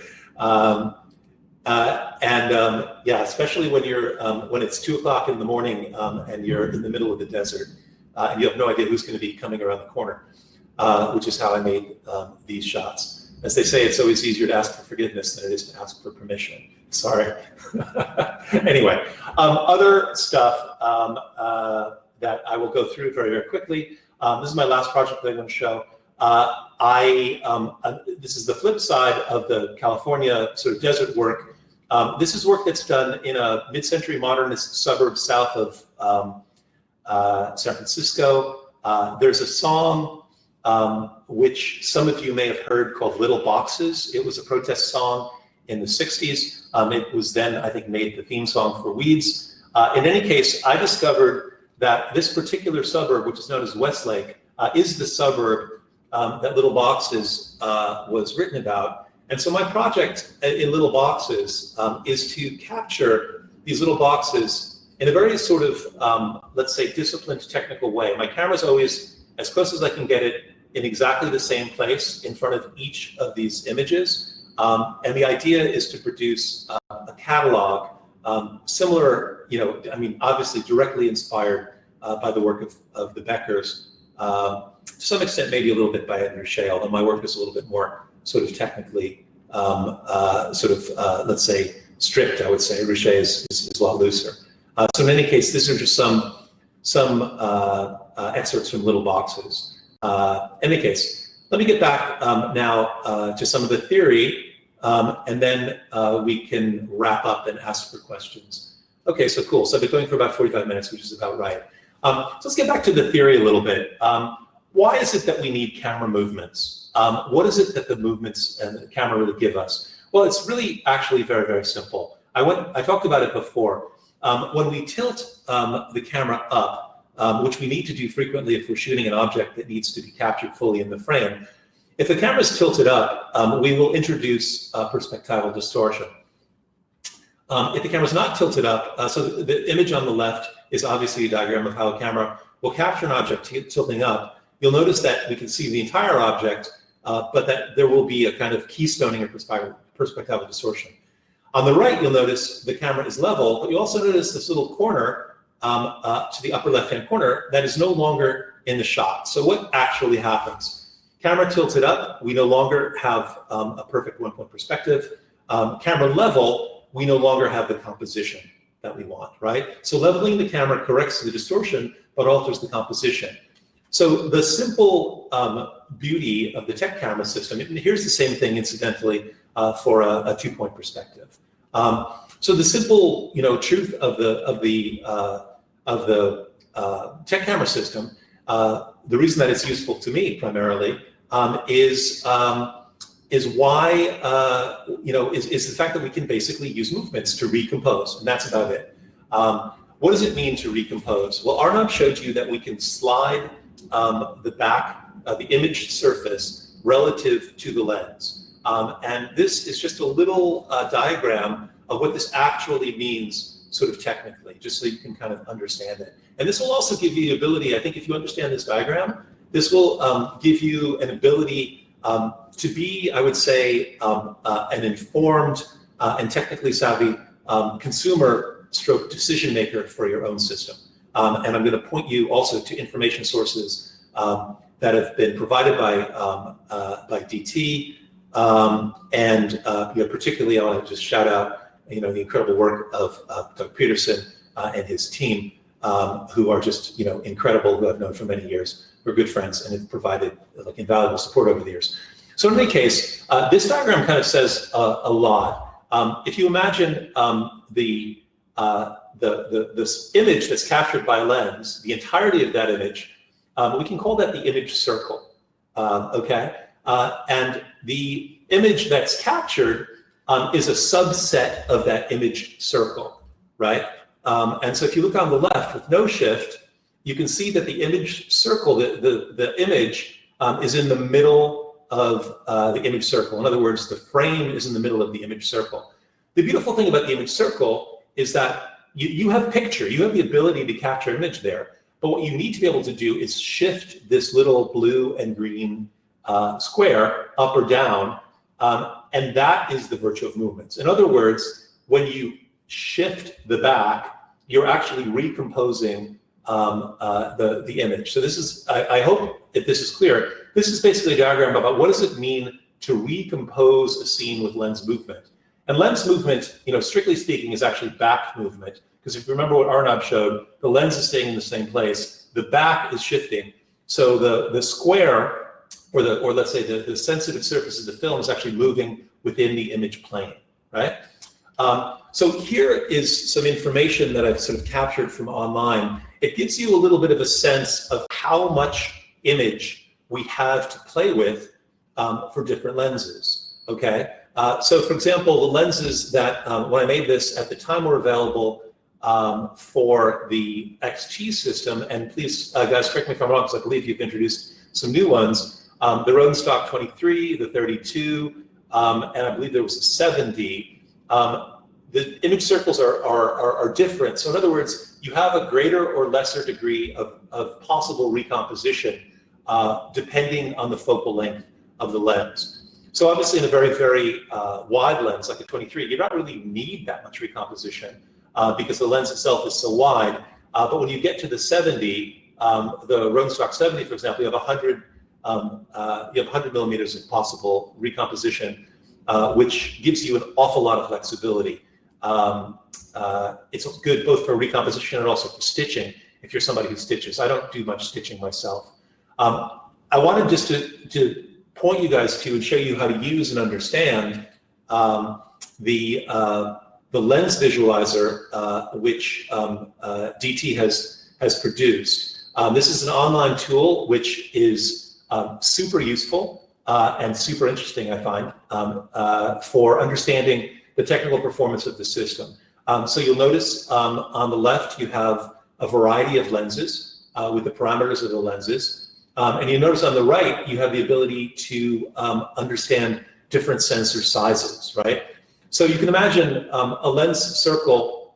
Yeah, especially when you're when it's 2 o'clock in the morning and you're in the middle of the desert and you have no idea who's going to be coming around the corner. Which is how I made these shots. As they say, it's always easier to ask for forgiveness than it is to ask for permission. Sorry. Anyway, other stuff that I will go through very, very quickly. This is my last project that I'm going to show. This is the flip side of the California sort of desert work. This is work that's done in a mid-century modernist suburb south of San Francisco. There's a song which some of you may have heard, called Little Boxes. It was a protest song in the 60s. It was then, I think, made the theme song for Weeds. In any case, I discovered that this particular suburb, which is known as Westlake, is the suburb that Little Boxes was written about. And so my project in Little Boxes is to capture these little boxes in a very sort of, let's say, disciplined technical way. My camera's always as close as I can get it in exactly the same place in front of each of these images. And the idea is to produce a catalog similar, I mean, obviously directly inspired by the work of the Beckers, to some extent maybe a little bit by Edmund Shea, although my work is a little bit more sort of technically, let's say, strict, I would say. Richet is a lot looser. So in any case, these are just some excerpts from Little Boxes. In any case, let me get back now to some of the theory, and then we can wrap up and ask for questions. Okay, so cool. So I've been going for about 45 minutes, which is about right. So let's get back to the theory a little bit. Why is it that we need camera movements? What is it that the movements and the camera really give us? Well, it's really actually very, very simple. I talked about it before. When we tilt the camera up, which we need to do frequently if we're shooting an object that needs to be captured fully in the frame, if the camera is tilted up, we will introduce perspectival distortion. If the camera is not tilted up, so the image on the left is obviously a diagram of how a camera will capture an object tilting up. You'll notice that we can see the entire object, but that there will be a kind of keystoning or perspectival distortion. On the right, you'll notice the camera is level, but you also notice this little corner to the upper left-hand corner that is no longer in the shot. So what actually happens? Camera tilted up, we no longer have a perfect one-point perspective. Camera level, we no longer have the composition that we want, right? So leveling the camera corrects the distortion, but alters the composition. So the simple beauty of the tech camera system, and here's the same thing, incidentally, for a two-point perspective. So the simple, truth of the tech camera system, the reason that it's useful to me primarily is why is the fact that we can basically use movements to recompose, and that's about it. What does it mean to recompose? Well, Arnaud showed you that we can slide the back of the image surface relative to the lens. And this is just a little diagram of what this actually means sort of technically, just so you can kind of understand it. And this will also give you the ability, I think if you understand this diagram, this will give you an ability to be, I would say, an informed and technically savvy consumer stroke decision maker for your own system. And I'm going to point you also to information sources that have been provided by DT, and particularly I want to just shout out the incredible work of Doug Peterson and his team, who are just incredible, who I've known for many years. We're good friends and have provided invaluable support over the years. So in any case, this diagram kind of says a lot. If you imagine this image that's captured by a lens, the entirety of that image, we can call that the image circle, okay? And the image that's captured is a subset of that image circle, right? And so if you look on the left with no shift, you can see that the image circle, the image is in the middle of the image circle. In other words, the frame is in the middle of the image circle. The beautiful thing about the image circle is that you have picture, you have the ability to capture image there, but what you need to be able to do is shift this little blue and green square up or down, and that is the virtue of movements. In other words, when you shift the back, you're actually recomposing the image. So this is, I hope if this is clear, this is basically a diagram about what does it mean to recompose a scene with lens movement. And lens movement, strictly speaking, is actually back movement, because if you remember what Arnaud showed, the lens is staying in the same place, the back is shifting. So the square, or let's say the sensitive surface of the film is actually moving within the image plane, right? So here is some information that I've sort of captured from online. It gives you a little bit of a sense of how much image we have to play with for different lenses, okay? So for example, the lenses that, when I made this at the time were available for the XT system, and please, guys, correct me if I'm wrong, because I believe you've introduced some new ones. The Rodenstock 23, the 32, and I believe there was a 70. The image circles are different. So in other words, you have a greater or lesser degree of possible recomposition depending on the focal length of the lens. So obviously in a very, very wide lens, like a 23, you don't really need that much recomposition because the lens itself is so wide. But when you get to the 70, the Rodenstock 70, for example, you have 100 millimeters of possible recomposition, which gives you an awful lot of flexibility. It's good both for recomposition and also for stitching, if you're somebody who stitches. I don't do much stitching myself. I wanted just to point you guys to and show you how to use and understand the lens visualizer, which DT has produced. This is an online tool which is super useful and super interesting, I find, for understanding the technical performance of the system. So you'll notice on the left you have a variety of lenses with the parameters of the lenses. And you notice on the right you have the ability to understand different sensor sizes, right? So you can imagine a lens circle,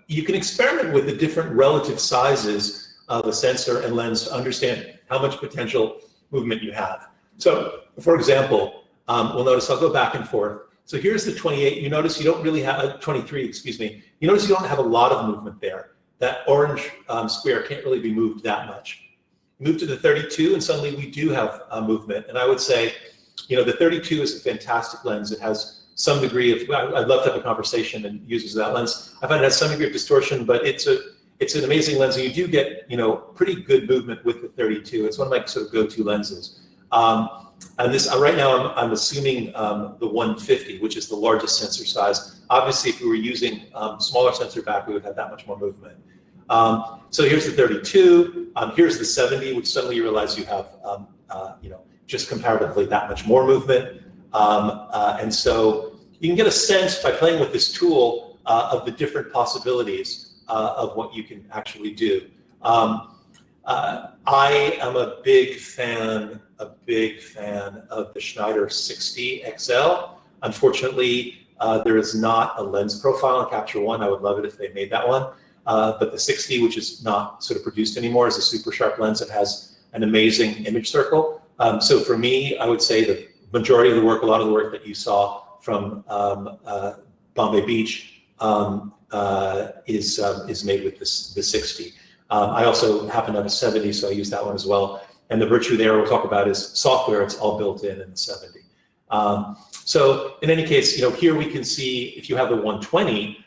you can experiment with the different relative sizes of a sensor and lens to understand how much potential movement you have. So for example, we'll notice I'll go back and forth. So here's the 28. You notice you don't really have 23, excuse me. You notice you don't have a lot of movement there. That orange square can't really be moved that much. Move to the 32, and suddenly we do have movement. And I would say, you know, the 32 is a fantastic lens. It has some degree of, I'd love to have a conversation and uses that lens. I find it has some degree of distortion, but it's an amazing lens, and you do get, you know, pretty good movement with the 32. It's one of my sort of go-to lenses. And this right now, I'm assuming the 150, which is the largest sensor size. Obviously, if we were using smaller sensor back, we would have that much more movement. So here's the 32. Here's the 70, which suddenly you realize you have, you know, just comparatively that much more movement. And so you can get a sense by playing with this tool of the different possibilities of what you can actually do. I am a big fan of the Schneider 60 XL. Unfortunately, there is not a lens profile on Capture One. I would love it if they made that one. But the 60, which is not sort of produced anymore, is a super sharp lens that has an amazing image circle. So for me, I would say the majority of the work, a lot of the work that you saw from Bombay Beach is made with the 60. I also happen to have a 70, so I use that one as well. And the virtue there we'll talk about is software. It's all built in the 70. So in any case, you know, here we can see if you have the 120,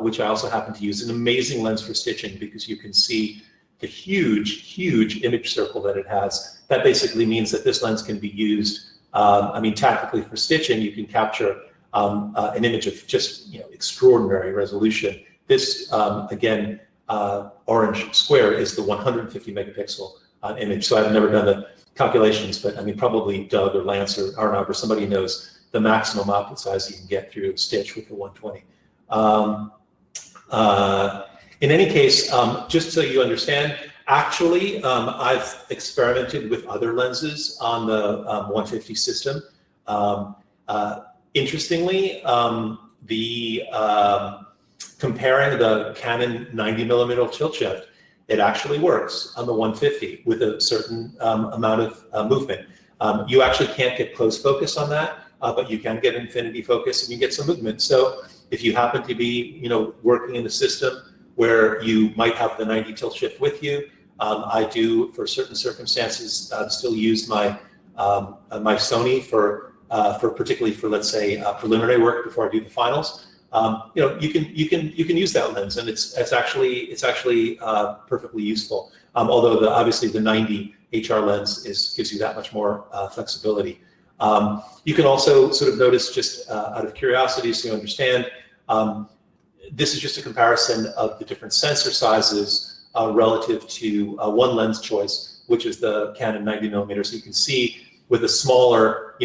which I also happen to use, an amazing lens for stitching because you can see the huge image circle that it has. That basically means that this lens can be used, I mean, tactically for stitching. You can capture an image of just, you know, extraordinary resolution. This, again, orange square is the 150 megapixel image. So I've never done the calculations, but I mean, probably Doug or Lance or Arnav or somebody knows the maximum output size you can get through a stitch with the 120. In any case, just so you understand, actually, I've experimented with other lenses on the 150 system. Interestingly, comparing the Canon 90mm tilt shift, it actually works on the 150 with a certain amount of movement. You actually can't get close focus on that, but you can get infinity focus and you get some movement. So if you happen to be, you know, working in the system where you might have the 90 tilt shift with you, I do, for certain circumstances, still use my my Sony for particularly for, let's say, preliminary work before I do the finals. You know, you can use that lens, and it's actually perfectly useful. Although obviously the 90 HR lens gives you that much more flexibility. You can also sort of notice, just out of curiosity, so you understand, this is just a comparison of the different sensor sizes relative to one lens choice which is the Canon 90mm. So you can see with a smaller,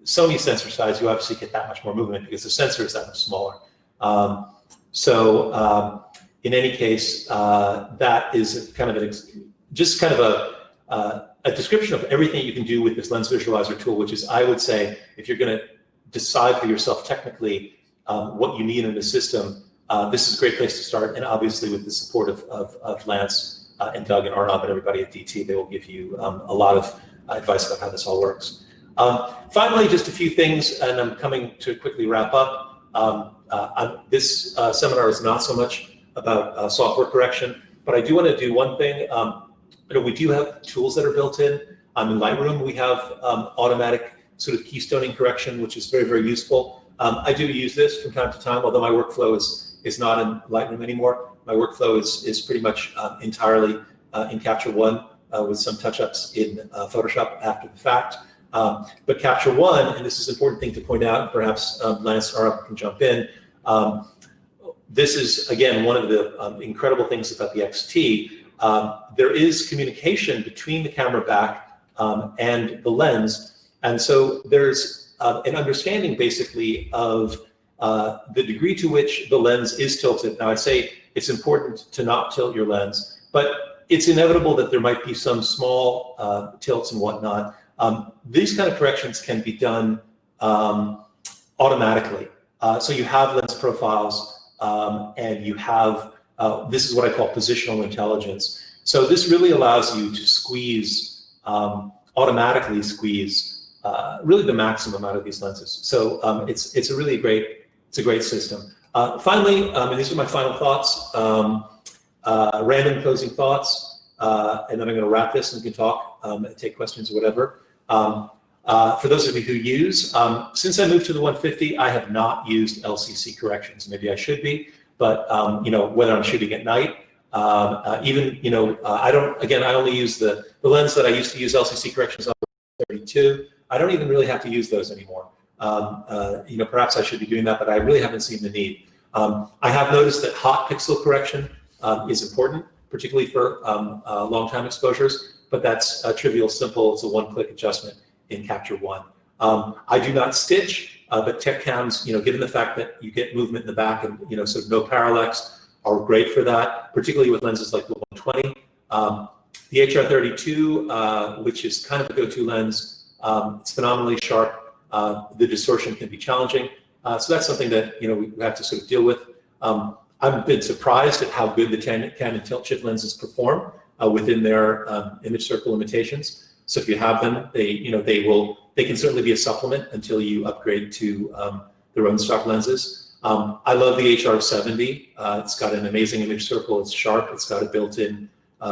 Sony sensor size, you obviously get that much more movement because the sensor is that much smaller. In any case, that is kind of a description of everything you can do with this lens visualizer tool, which is, I would say, if you're going to decide for yourself technically what you need in the system, this is a great place to start. And obviously with the support of Lance and Doug and Arnav and everybody at DT, they will give you a lot of advice about how this all works. Finally, just a few things, and I'm coming to quickly wrap up. This seminar is not so much about software correction, but I do want to do one thing. We do have tools that are built in. In Lightroom, we have automatic sort of keystoning correction, which is very, very useful. I do use this from time to time, although my workflow is not in Lightroom anymore. My workflow is pretty much entirely in Capture One with some touch-ups in Photoshop after the fact. But Capture One, and this is an important thing to point out, and perhaps Lance or Arnav can jump in, this is, again, one of the incredible things about the XT. There is communication between the camera back and the lens. And so there's an understanding, basically, of the degree to which the lens is tilted. Now, I say it's important to not tilt your lens, but it's inevitable that there might be some small tilts and whatnot. These kind of corrections can be done automatically. So you have lens profiles, and you have, this is what I call positional intelligence. So this really allows you to squeeze, automatically squeeze, really the maximum out of these lenses. So it's a really great, it's a great system. Finally, and these are my final thoughts, random closing thoughts, and then I'm going to wrap this and we can talk, take questions or whatever. For those of you who use, since I moved to the 150, I have not used LCC corrections. Maybe I should be, but whether I'm shooting at night, I don't. Again, I only use the lens that I used to use LCC corrections on 32. I don't even really have to use those anymore. Perhaps I should be doing that, but I really haven't seen the need. I have noticed that hot pixel correction is important, particularly for long time exposures. But that's trivial, simple. It's a one-click adjustment in Capture One. I do not stitch, but tech cams, given the fact that you get movement in the back and sort of no parallax, are great for that, particularly with lenses like the 120. The HR32, which is kind of a go-to lens, it's phenomenally sharp. The distortion can be challenging, so that's something that we have to sort of deal with. I've been surprised at how good the Canon tilt shift lenses perform within their image circle limitations. So if you have them, they can certainly be a supplement until you upgrade to their own stock lenses. I love the HR70. It's got an amazing image circle. It's sharp. It's got a built-in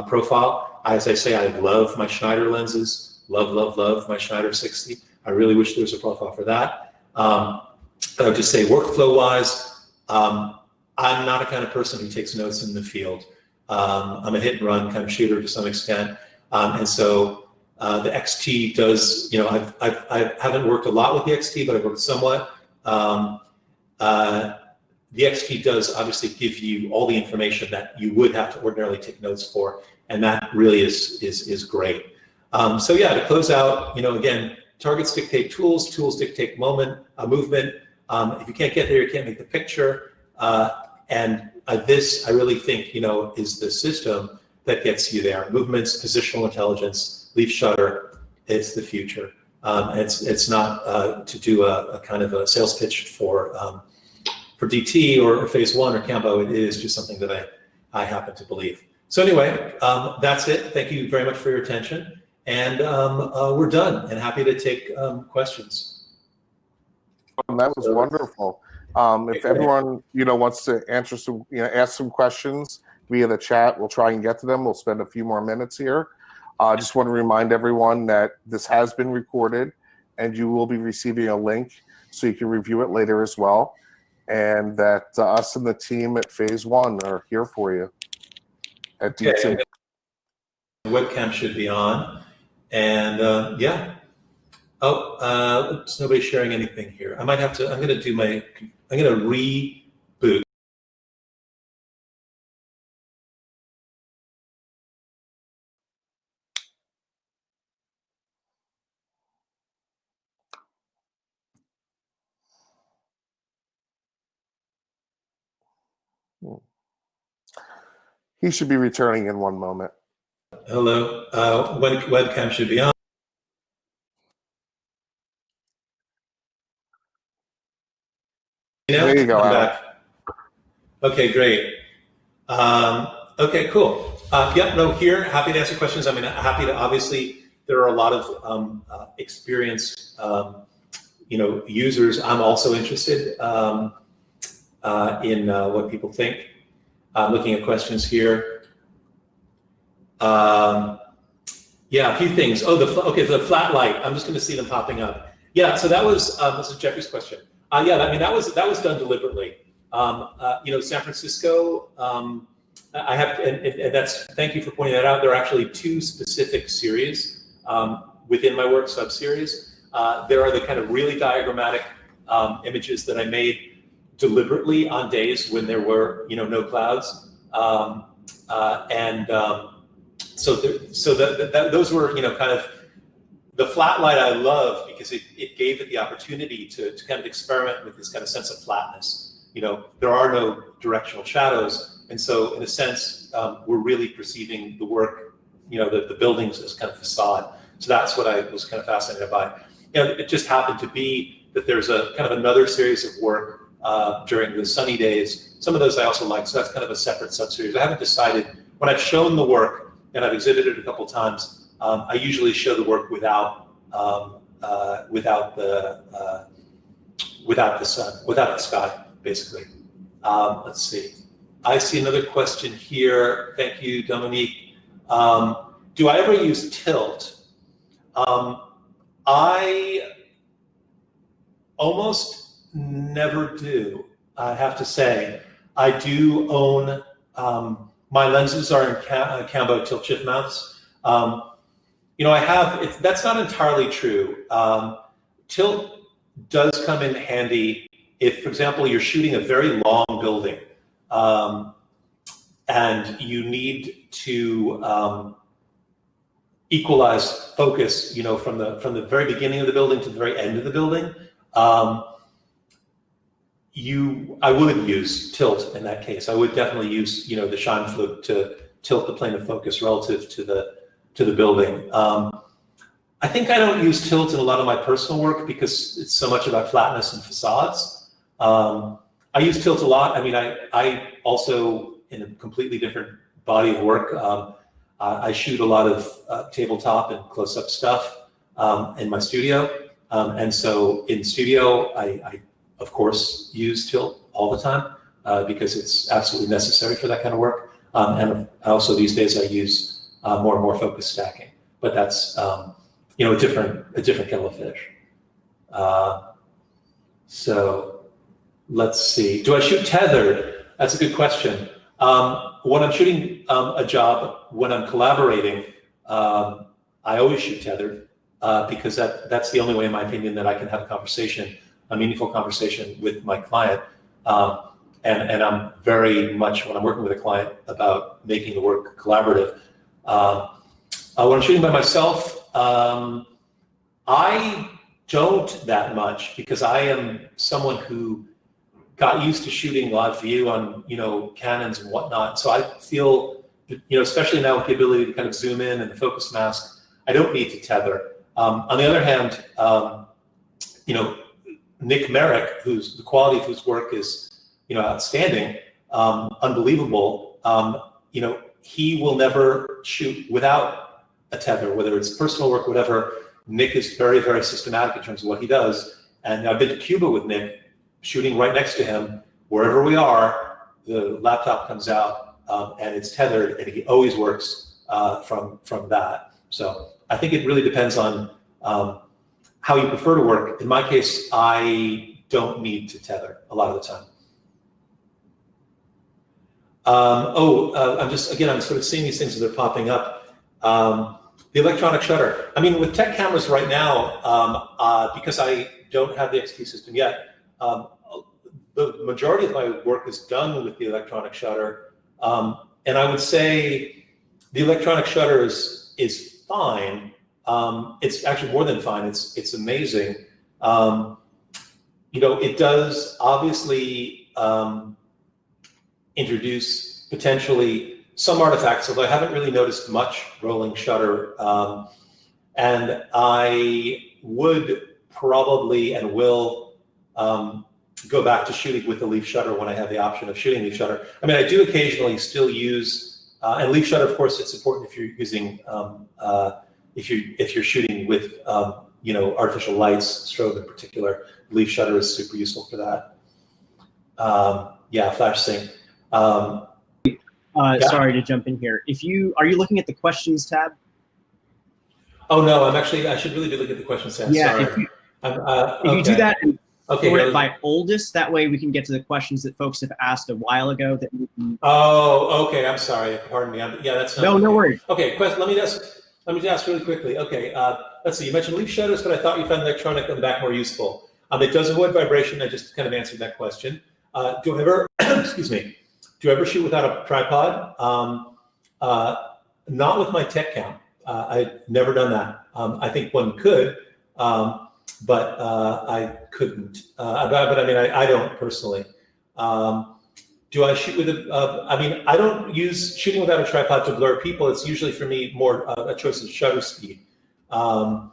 profile. As I say, I love my Schneider lenses. Love my Schneider 60. I really wish there was a profile for that. I would just say, workflow-wise, I'm not a kind of person who takes notes in the field. I'm a hit-and-run kind of shooter to some extent, and so the XT does. I haven't worked a lot with the XT, but I've worked somewhat. The XT does obviously give you all the information that you would have to ordinarily take notes for, and that really is great. So yeah, to close out, again, targets dictate tools, tools dictate movement. If you can't get there, you can't make the picture. And this, I really think, is the system that gets you there. Movements, positional intelligence, leaf shutter, it's the future. It's not to do a kind of a sales pitch for DT or Phase One or Cambo. It is just something that I happen to believe. So anyway, that's it. Thank you very much for your attention, and we're done. And happy to take questions. That was wonderful. If everyone wants to answer some, ask some questions via the chat, we'll try and get to them. We'll spend a few more minutes here. I just want to remind everyone that this has been recorded, and you will be receiving a link so you can review it later as well. And that us and the team at Phase One are here for you. At DT. The webcam should be on, and yeah. Oh, oops, nobody's sharing anything here. I might have to. I'm going to reboot. He should be returning in one moment. Hello. Webcam should be on. There you go, I'm Adam. back. Okay, great. Okay, cool. Here, happy to answer questions. I mean, happy to, obviously, there are a lot of experienced, users. I'm also interested in what people think. I'm looking at questions here. A few things. Oh, the flat light. I'm just going to see them popping up. Yeah, so that was this is Jeffrey's question. I mean, that was done deliberately. San Francisco. I have, and that's, thank you for pointing that out. There are actually two specific series within my work, sub-series. There are the kind of really diagrammatic images that I made deliberately on days when there were, no clouds. So those were, kind of, the flat light I love because it gave it the opportunity to kind of experiment with this kind of sense of flatness. There are no directional shadows. And so in a sense, we're really perceiving the work, the buildings as kind of facade. So that's what I was kind of fascinated by. It just happened to be that there's a kind of another series of work during the sunny days. Some of those I also like, so that's kind of a separate sub-series. I haven't decided. When I've shown the work, and I've exhibited it a couple times, I usually show the work without the sun, without the sky, basically. Let's see. I see another question here. Thank you, Dominique. Do I ever use tilt? I almost never do, I have to say. I do own, my lenses are in Cambo tilt shift mounts. That's not entirely true. Tilt does come in handy if, for example, you're shooting a very long building and you need to equalize focus, from the very beginning of the building to the very end of the building. I would use tilt in that case. I would definitely use, the shine flip to tilt the plane of focus relative to the building. I think I don't use tilt in a lot of my personal work because it's so much about flatness and facades. I use tilt a lot. I mean, I also, in a completely different body of work, I shoot a lot of tabletop and close-up stuff in my studio. And so in studio, I of course use tilt all the time because it's absolutely necessary for that kind of work. And also these days I use more and more focus stacking, but that's a different kettle of fish. So let's see. Do I shoot tethered? That's a good question. When I'm shooting a job, when I'm collaborating, I always shoot tethered because that's the only way, in my opinion, that I can have a meaningful conversation with my client. And I'm very much, when I'm working with a client, about making the work collaborative. When I'm shooting by myself, I don't that much because I am someone who got used to shooting live view on, Canons and whatnot. So I feel, especially now with the ability to kind of zoom in and the focus mask, I don't need to tether. On the other hand, Nick Merrick, the quality of whose work is, outstanding, unbelievable. He will never shoot without a tether, whether it's personal work, whatever. Nick is very, very systematic in terms of what he does. And I've been to Cuba with Nick, shooting right next to him. Wherever we are, the laptop comes out and it's tethered, and he always works from that. So I think it really depends on how you prefer to work. In my case, I don't need to tether a lot of the time. I'm sort of seeing these things as they're popping up. The electronic shutter. I mean, with tech cameras right now, because I don't have the XT system yet, the majority of my work is done with the electronic shutter. And I would say the electronic shutter is fine. It's actually more than fine. It's amazing. It does obviously introduce potentially some artifacts, although I haven't really noticed much rolling shutter. And I would probably and will go back to shooting with the leaf shutter when I have the option of shooting leaf shutter. I mean, I do occasionally still use, and leaf shutter, of course, it's important if you're using, if you're shooting with, you know, artificial lights, strobe in particular. Leaf shutter is super useful for that. Yeah, flash sync. Yeah. Sorry to jump in here. Are you looking at the questions tab? Oh no, I should really be looking at the questions tab. Yeah, sorry. if you Okay. do that and Okay, sort it by oldest, that way we can get to the questions that folks have asked a while ago. Oh, okay. I'm sorry. Pardon me. Yeah, that's not. No, no worries. Okay, let me ask really quickly. Okay, let's see. You mentioned leaf shutters, but I thought you found electronic on the back more useful. It does avoid vibration. I just kind of answered that question. Do I ever, excuse me, do I ever shoot without a tripod? Not with my tech cam. I've never done that. I think one could, but I couldn't. But I mean, I don't personally. Do I shoot with I mean, I don't use shooting without a tripod to blur people. It's usually for me more a choice of shutter speed. And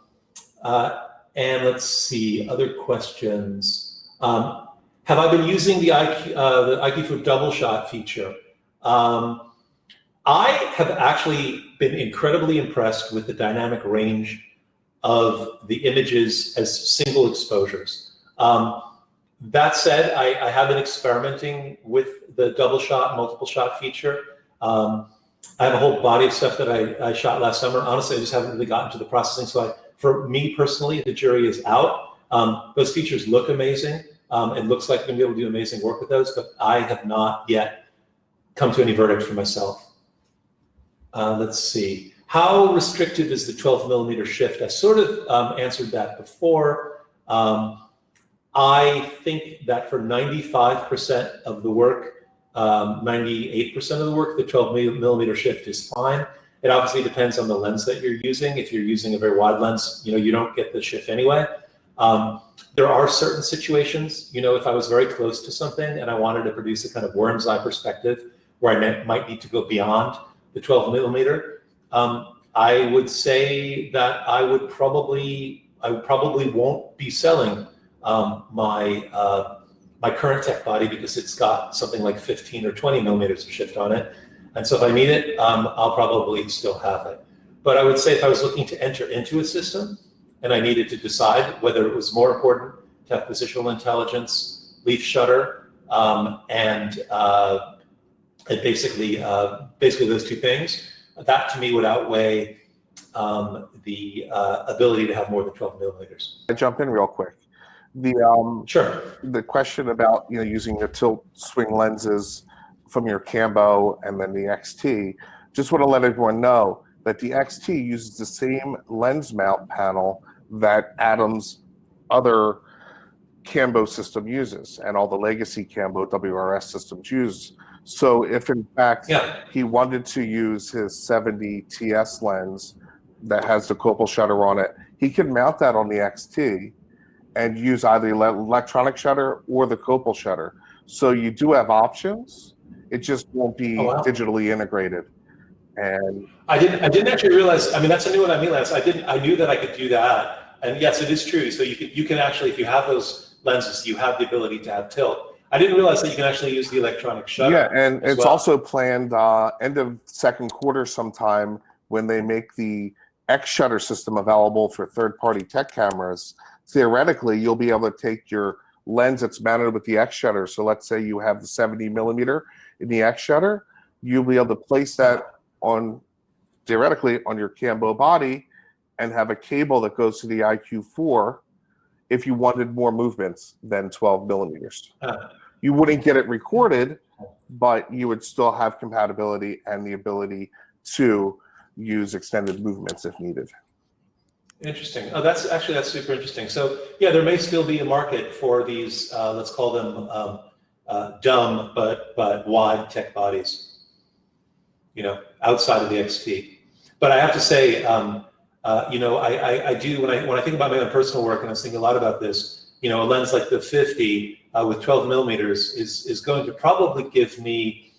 let's see, other questions. Have I been using the IQ for double shot feature? I have actually been incredibly impressed with the dynamic range of the images as single exposures. That said, I have been experimenting with the double shot, multiple shot feature. I have a whole body of stuff that I shot last summer. Honestly, I just haven't really gotten to the processing. So for me personally, the jury is out. Those features look amazing. It looks like I'm gonna be able to do amazing work with those, but I have not yet come to any verdict for myself. Let's see. How restrictive is the 12mm shift? I sort of answered that before. I think that for 95% of the work, 98% of the work, the 12mm shift is fine. It obviously depends on the lens that you're using. If you're using a very wide lens, you know, you don't get the shift anyway. There are certain situations, you know, if I was very close to something and I wanted to produce a kind of worm's eye perspective where I might need to go beyond the 12mm, I would say that I probably won't be selling my current tech body because it's got something like 15 or 20mm of shift on it. And so if I need it, I'll probably still have it. But I would say if I was looking to enter into a system and I needed to decide whether it was more important to have positional intelligence, leaf shutter, and basically those two things, that to me would outweigh the ability to have more than 12mm. I jump in real quick. Sure. The question about, you know, using the tilt swing lenses from your Cambo and then the XT, just want to let everyone know that the XT uses the same lens mount panel that Adam's other Cambo system uses, and all the legacy Cambo WRS systems use. So if in fact he wanted to use his 70 TS lens that has the Copal shutter on it, he can mount that on the XT and use either electronic shutter or the Copal shutter. So you do have options. It just won't be digitally integrated. And I didn't actually realize. I mean, that's a new one on me, Lance. I knew that I could do that, and yes, it is true. So you can actually, if you have those lenses, you have the ability to have tilt. I didn't realize that you can actually use the electronic shutter. Yeah, and it's also planned end of second quarter sometime when they make the X shutter system available for third-party tech cameras. Theoretically, you'll be able to take your lens that's mounted with the X shutter. So let's say you have the 70mm in the X shutter, you'll be able to place that on, theoretically, on your Cambo body and have a cable that goes to the IQ4 if you wanted more movements than 12mm. You wouldn't get it recorded, but you would still have compatibility and the ability to use extended movements if needed. Interesting. Oh, that's super interesting. So yeah, there may still be a market for these, let's call them dumb but wide tech bodies, you know, outside of the XT. But I have to say, you know, I do, when I think about my own personal work, and I was thinking a lot about this, you know, a lens like the 50 with 12mm is going to probably give me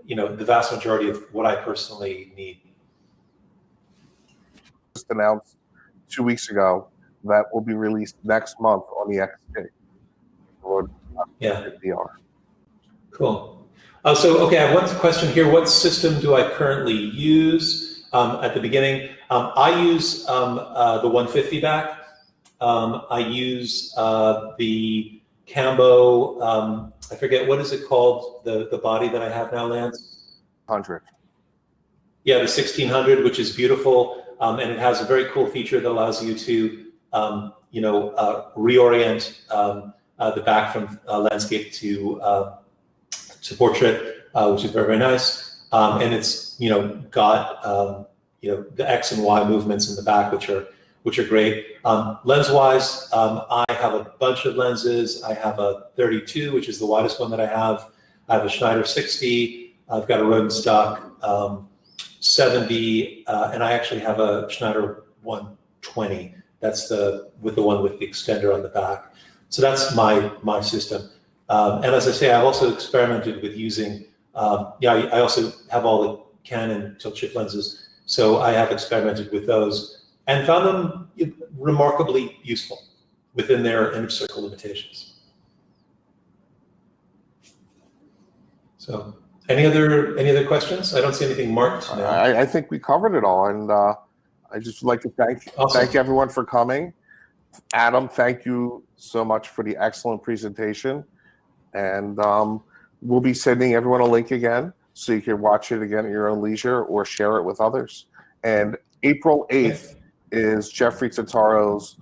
the vast majority of what I personally need. Just announced 2 weeks ago that will be released next month on the XT. Yeah. VR. Cool. Okay, I have one question here. What system do I currently use? At the beginning, I use the 150 back. I use the Cambo, I forget, what is it called, the body that I have now, Lance? 100. Yeah, the 1600, which is beautiful. And it has a very cool feature that allows you to, reorient the back from landscape to portrait, which is very, very nice. And it's, got, the X and Y movements in the back, which are great. Lens-wise, I have a bunch of lenses. I have a 32, which is the widest one that I have. I have a Schneider 60. I've got a Rodenstock 70, and I actually have a Schneider 120. That's the one with the extender on the back. So that's my system. And as I say, I've also experimented with using, I also have all the Canon tilt shift lenses. So I have experimented with those and found them remarkably useful within their image circle limitations. So any other questions? I don't see anything marked now. I think we covered it all, and I just would like to thank everyone for coming. Adam, thank you so much for the excellent presentation, and we'll be sending everyone a link again so you can watch it again at your own leisure or share it with others. And April 8th is Jeffrey Tataro's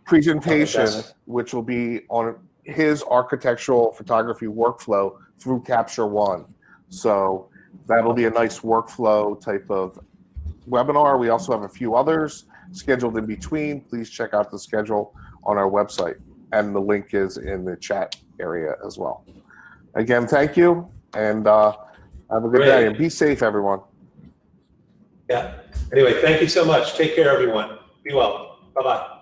presentation, which will be on his architectural photography workflow through Capture One. So that'll be a nice workflow type of webinar. We also have a few others scheduled in between. Please check out the schedule on our website, and the link is in the chat area as well. Again, thank you, and have a good day, and be safe, everyone. Yeah. Anyway, thank you so much. Take care, everyone. Be well. Bye-bye.